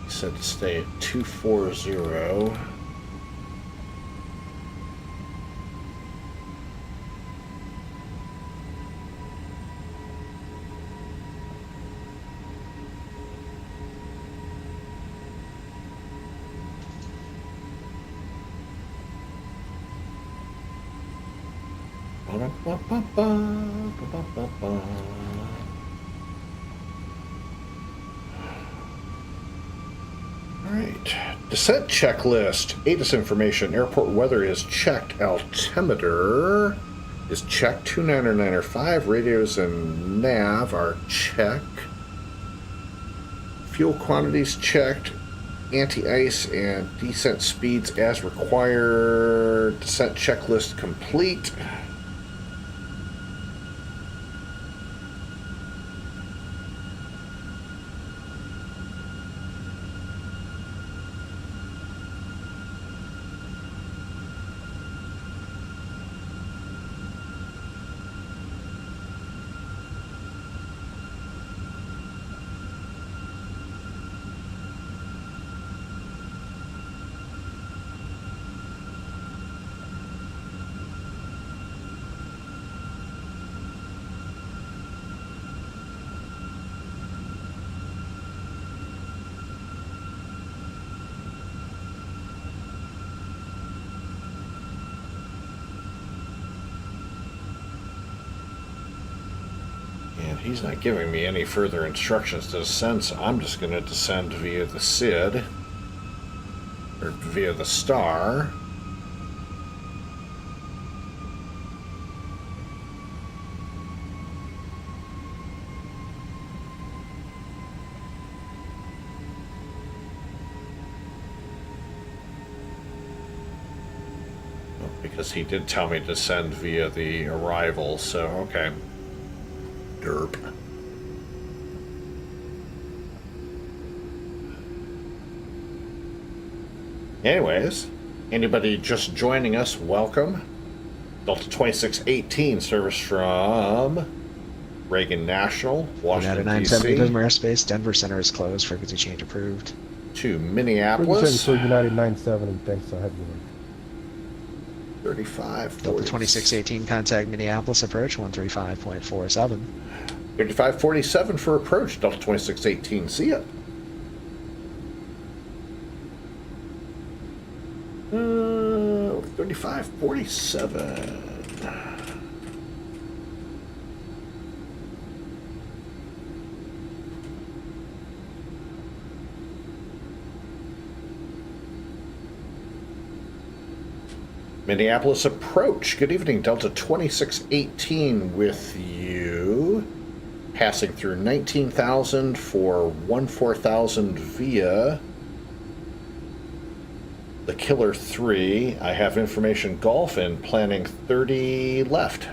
Said to stay at 240. Alright, descent checklist. ATIS information. Airport weather is checked. Altimeter is checked. 29905. Radios and nav are checked. Fuel quantities checked. Anti-ice and descent speeds as required. Descent checklist complete. He's not giving me any further instructions to descend, so I'm just going to descend via the SID, or via the star. because he did tell me to send via the arrival, so okay. Derp. Anyways, anybody just joining us, welcome. Delta 2618 service from Reagan National, Washington, United D.C. 970 Bismarck Airspace, Denver Center is closed, frequency change approved. To Minneapolis. For United 970, thanks, I have you. 35. Delta 2618, contact Minneapolis approach 135.47. 3547 for approach, Delta 2618. See ya. 3547. Minneapolis approach. Good evening, Delta 2618 with you. Passing through 19,000 for 14,000 via the Killer 3. I have information Golf and planning 30 left.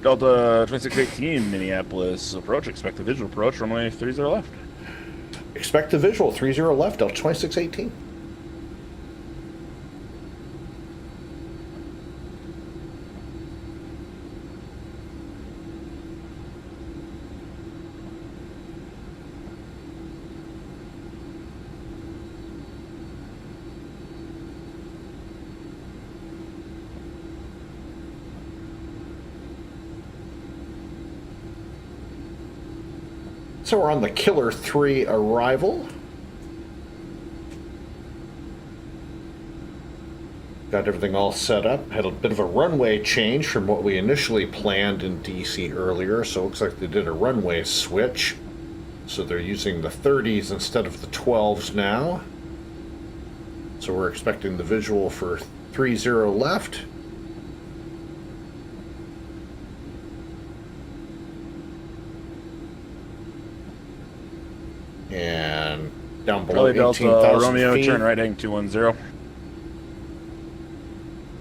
Delta 2618, Minneapolis approach. Expect the visual approach. Runway 30 left. Expect the visual 30 left, Delta 2618. So we're on the Killer 3 arrival. Got everything all set up. Had a bit of a runway change from what we initially planned in DC earlier, so it looks like they did a runway switch. So they're using the 30s instead of the 12s now. So we're expecting the visual for 30 left. And down below 18,000 Romeo, feet. turn right heading 210.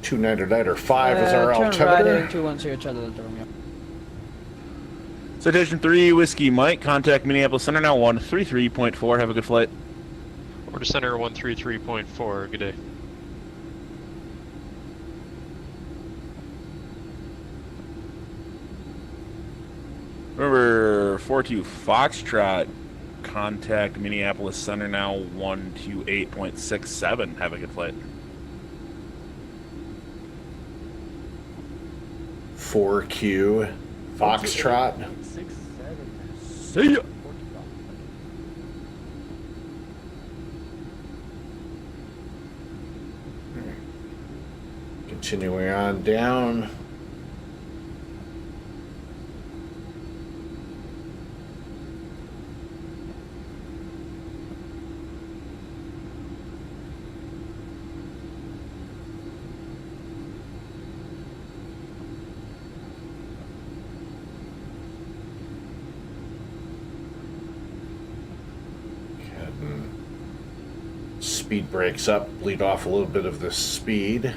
2995 is our Turn right altimeter. heading 210, Charlie Delta Romeo. Citation 3, Whiskey Mike, contact Minneapolis Center now 133.4. Have a good flight. Order Center 133.4, good day. Remember 42 Foxtrot, contact Minneapolis Center now 128.67. Have a good flight. 4Q Foxtrot. 6, 7. See ya. Continuing on down. Speed breaks up, bleed off a little bit of the speed.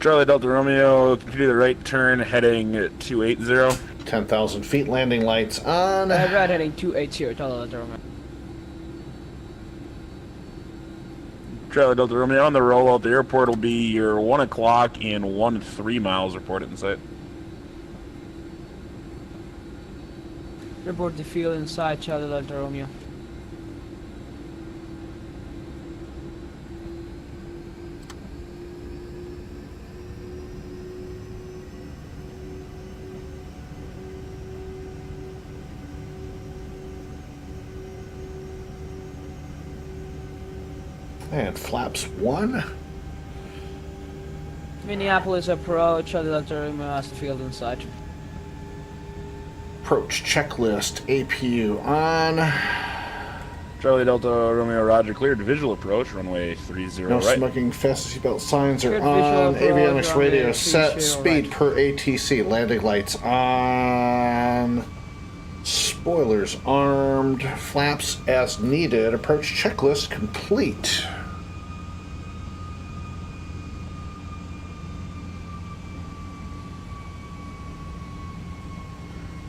Charlie Delta Romeo, continue the right turn heading 280. 10,000 feet, landing lights on. Right heading 280, Charlie Delta Romeo. Charlie Delta Romeo, on the rollout, the airport will be your 1 o'clock and 13 miles reported in sight. Report the field inside, Charlie Delta Romeo. And flaps 1. Minneapolis approach, Charlie Delta Romeo has the field inside. approach checklist, APU on. Charlie Delta Romeo Roger, cleared visual approach, runway 30 No right. smoking, fast seatbelt signs are Cleared visual on. approach, Avionics runway radio 30 set. Speed right. per ATC. Landing lights on. Spoilers armed. Flaps as needed. Approach checklist complete.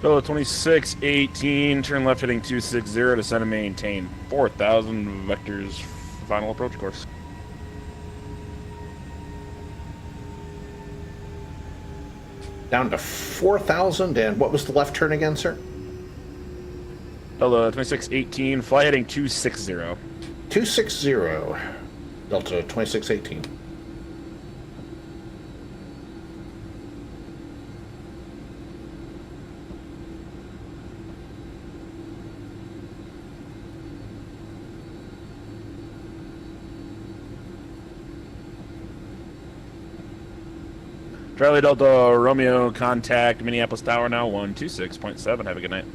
Delta 2618, turn left heading 260, descend and maintain 4,000 vectors, final approach course. Down to 4,000, and what was the left turn again, sir? Delta 2618, fly heading 260. 260. Delta 2618. Charlie Delta Romeo, contact Minneapolis Tower now, 126.7. Have a good night.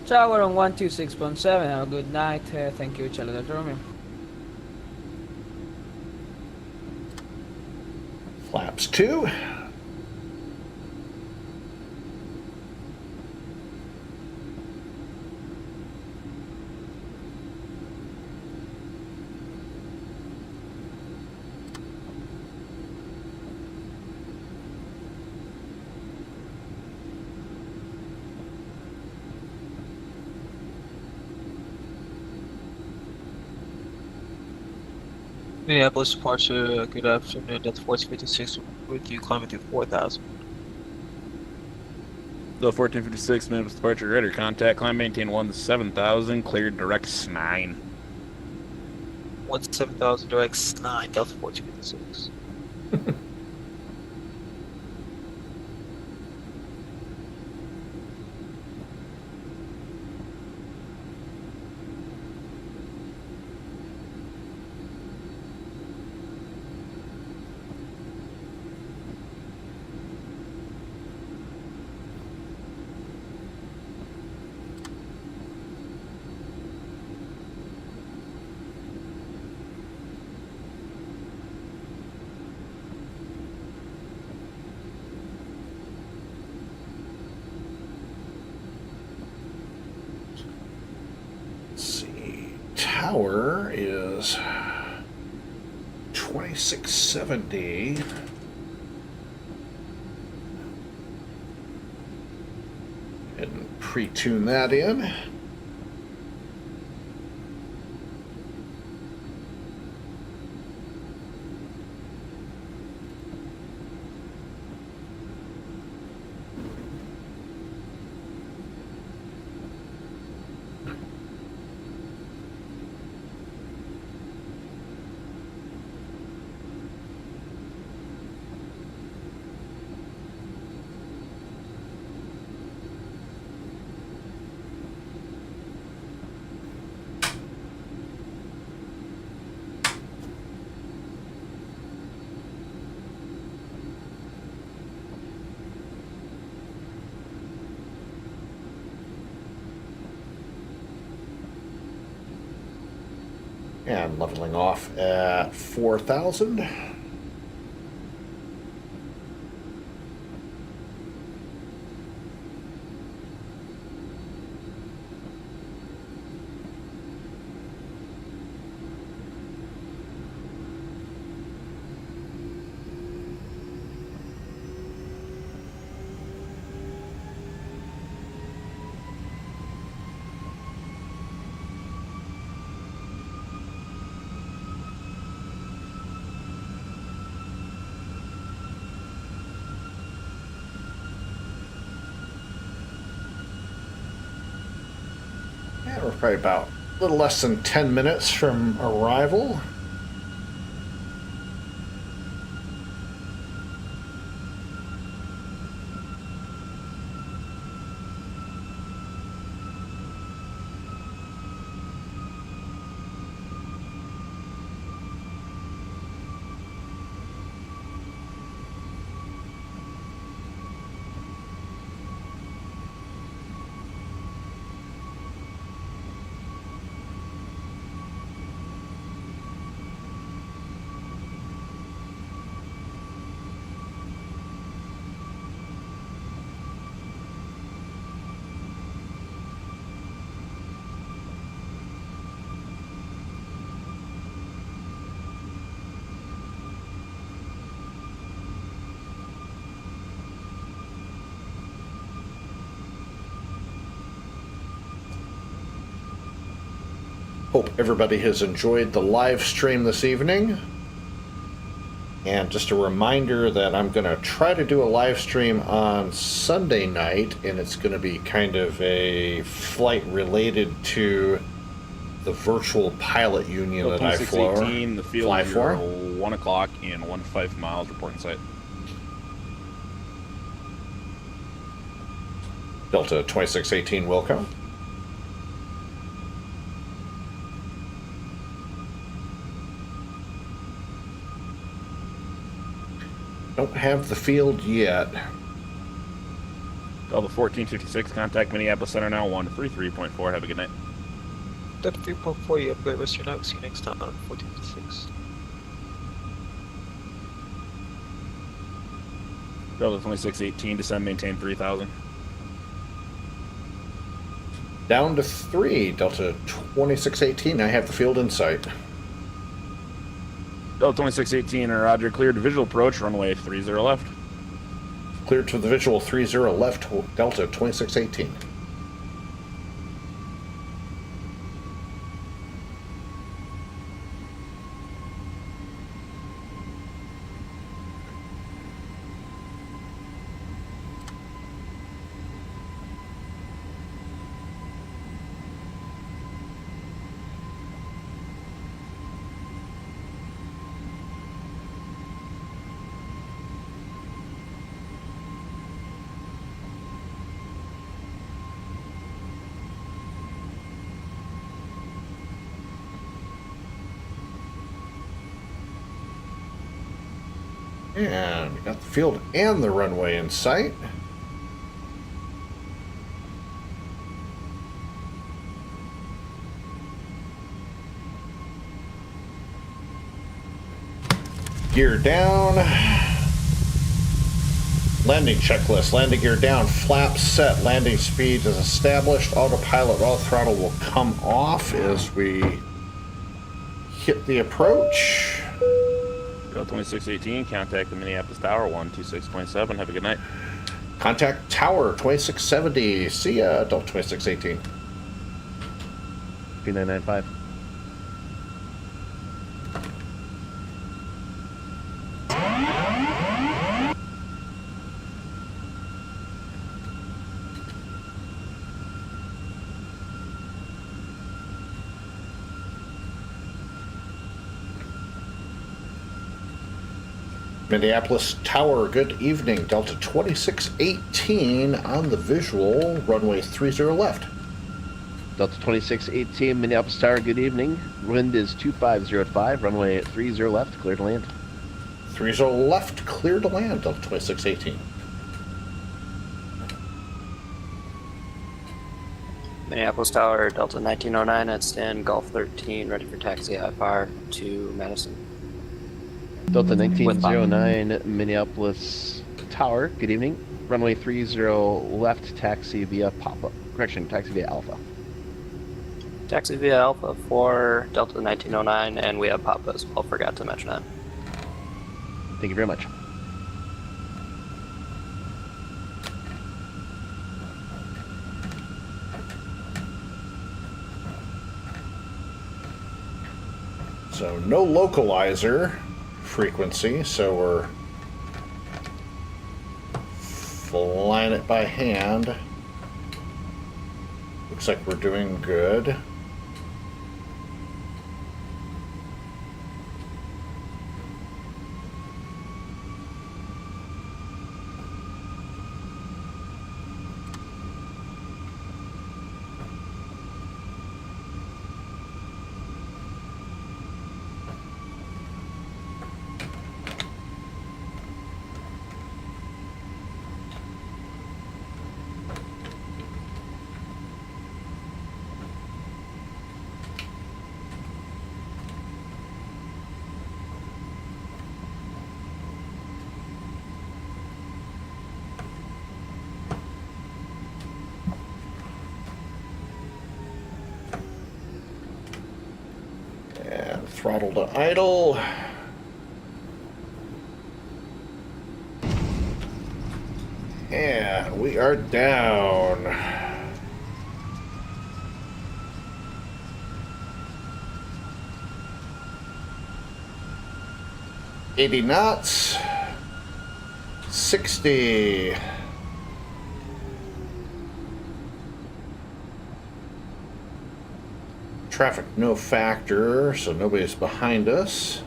Tower on 126.7. Have a good night. Thank you, Charlie Delta Romeo. Flaps 2. Minneapolis departure, good afternoon, Delta 1456 with you, climbing to 4,000. Delta 1456, Minneapolis departure, radar contact, climb maintain 17,000, cleared directs 9. 17,000 directs 9, Delta 1456. Tower is 2670. And pre-tune that in. And leveling off at 4,000. Yeah, we're probably about a little less than 10 minutes from arrival. Hope everybody has enjoyed the live stream this evening. And just a reminder that I'm going to try to do a live stream on Sunday night, and it's going to be kind of a flight related to the virtual pilot union that I fly the field fly for. 1 o'clock and 1.5 miles reporting site. Delta 2618 Wilco. Don't have the field yet. Delta 1456, contact Minneapolis Center now, 133.4. Have a good night. Delta 3.4, you have great rest of your night. See you next time on 1456. Delta 2618, descend, maintain 3000. Down to 3, Delta 2618. I have the field in sight. Delta 2618, roger, cleared to visual approach, runway 30 left. Cleared to the visual 30 left, Delta 2618. And we got the field and the runway in sight. Gear down. Landing checklist. Landing gear down. Flaps set. Landing speed is established. Autopilot auto throttle will come off as we hit the approach. Delta 2618, contact the Minneapolis Tower, 126.7. Have a good night. Contact Tower 2670. See ya, Delta 2618. 2995. Minneapolis Tower, good evening. Delta 2618 on the visual, runway 30 left. Delta 2618, Minneapolis Tower, good evening. Wind is 25 at 5, runway 30 left, clear to land. 30 left, clear to land, Delta 2618. Minneapolis Tower, Delta 1909 at stand, Golf 13, ready for taxi IFR to Madison. Delta 1909, Minneapolis Tower, good evening. Runway 30 left, taxi via Papa. Correction, taxi via Alpha. Taxi via Alpha for Delta 1909, and we have Papa as well, forgot to mention that. Thank you very much. So no localizer frequency, so we're flying it by hand. Looks like we're doing good. Throttle to idle. And we are down. 80 knots. 60. Traffic no factor, so nobody's behind us.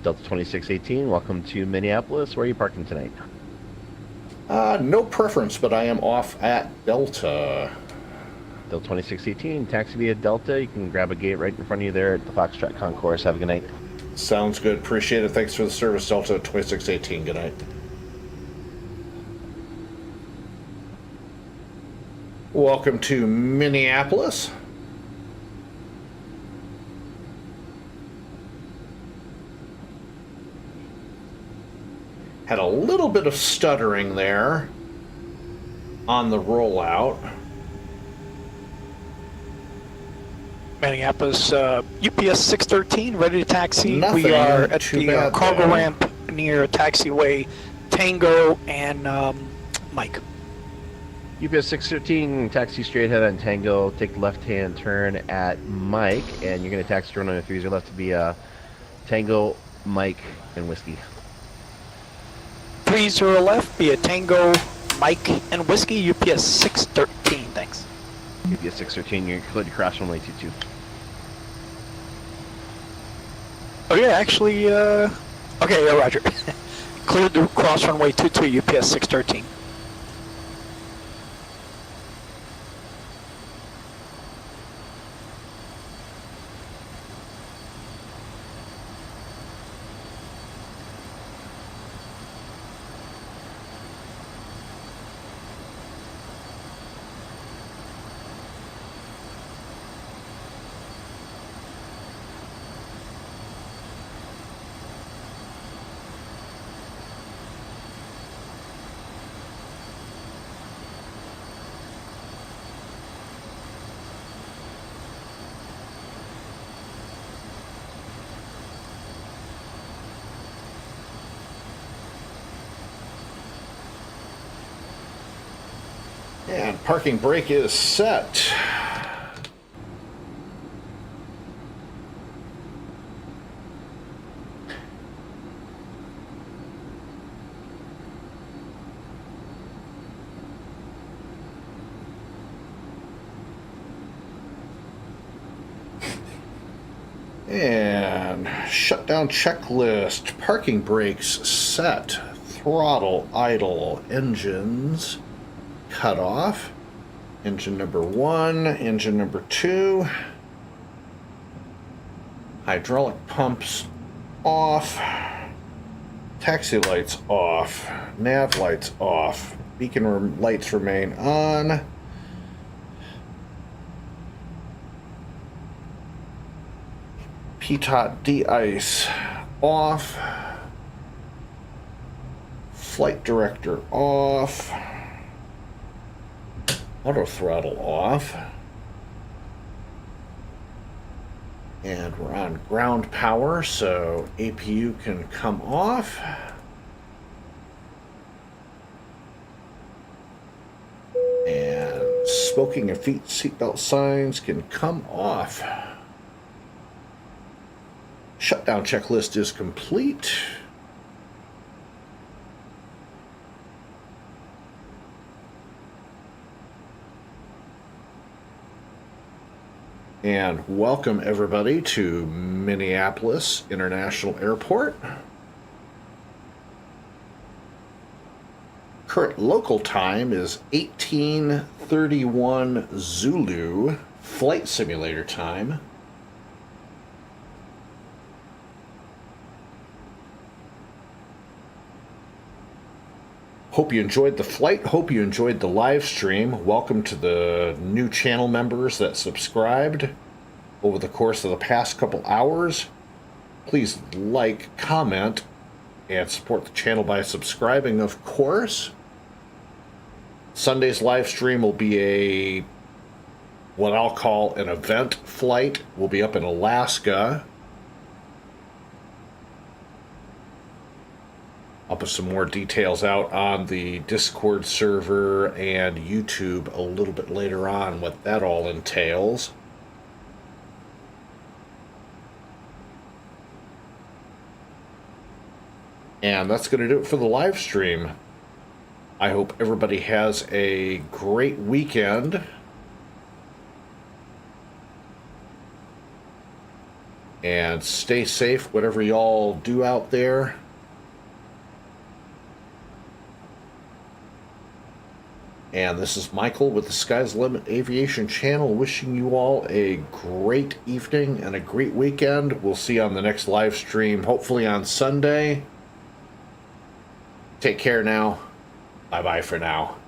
Delta 2618, welcome to Minneapolis. Where are you parking tonight? No preference, but I am off at Delta. Delta 2618, taxi via Delta. You can grab a gate right in front of you there at the Foxtrot Concourse. Have a good night. Sounds good. Appreciate it. Thanks for the service, Delta 2618. Good night. Welcome to Minneapolis. Had a little bit of stuttering there on the rollout. Minneapolis, UPS 613, ready to taxi. Nothing we are at too the bad cargo there. ramp near taxiway Tango and Mike. UPS 613, taxi straight ahead on Tango. Take the left-hand turn at Mike, and you're going to taxi runway 30 left to be Tango, Mike, and Whiskey. 30 left, be a Tango, Mike, and Whiskey, UPS 613, thanks. UPS 613, you're cleared to cross runway 22. Oh yeah, actually, okay, yeah, roger. Cleared to cross runway 22, UPS 613. And parking brake is set. And shutdown checklist. Parking brakes set. Throttle idle. Engines cut off. Engine number 1, engine number 2. Hydraulic pumps off. Taxi lights off. Nav lights off. Beacon lights remain on. PTOT de-ice off. Flight director off. Auto throttle off. And we're on ground power, so APU can come off. And smoking and seatbelt signs can come off. Shutdown checklist is complete. And welcome everybody to Minneapolis International Airport. Current local time is 18:31 Zulu, flight simulator time. Hope you enjoyed the flight. Hope you enjoyed the live stream. Welcome to the new channel members that subscribed over the course of the past couple hours. Please like, comment, and support the channel by subscribing, of course. Sunday's live stream will be what I'll call an event flight. We'll be up in Alaska. I'll put some more details out on the Discord server and YouTube a little bit later on, what that all entails. And that's going to do it for the live stream. I hope everybody has a great weekend. And stay safe, whatever y'all do out there. And this is Michael with the Sky's the Limit Aviation Channel, wishing you all a great evening and a great weekend. We'll see you on the next live stream, hopefully on Sunday. Take care now. Bye-bye for now.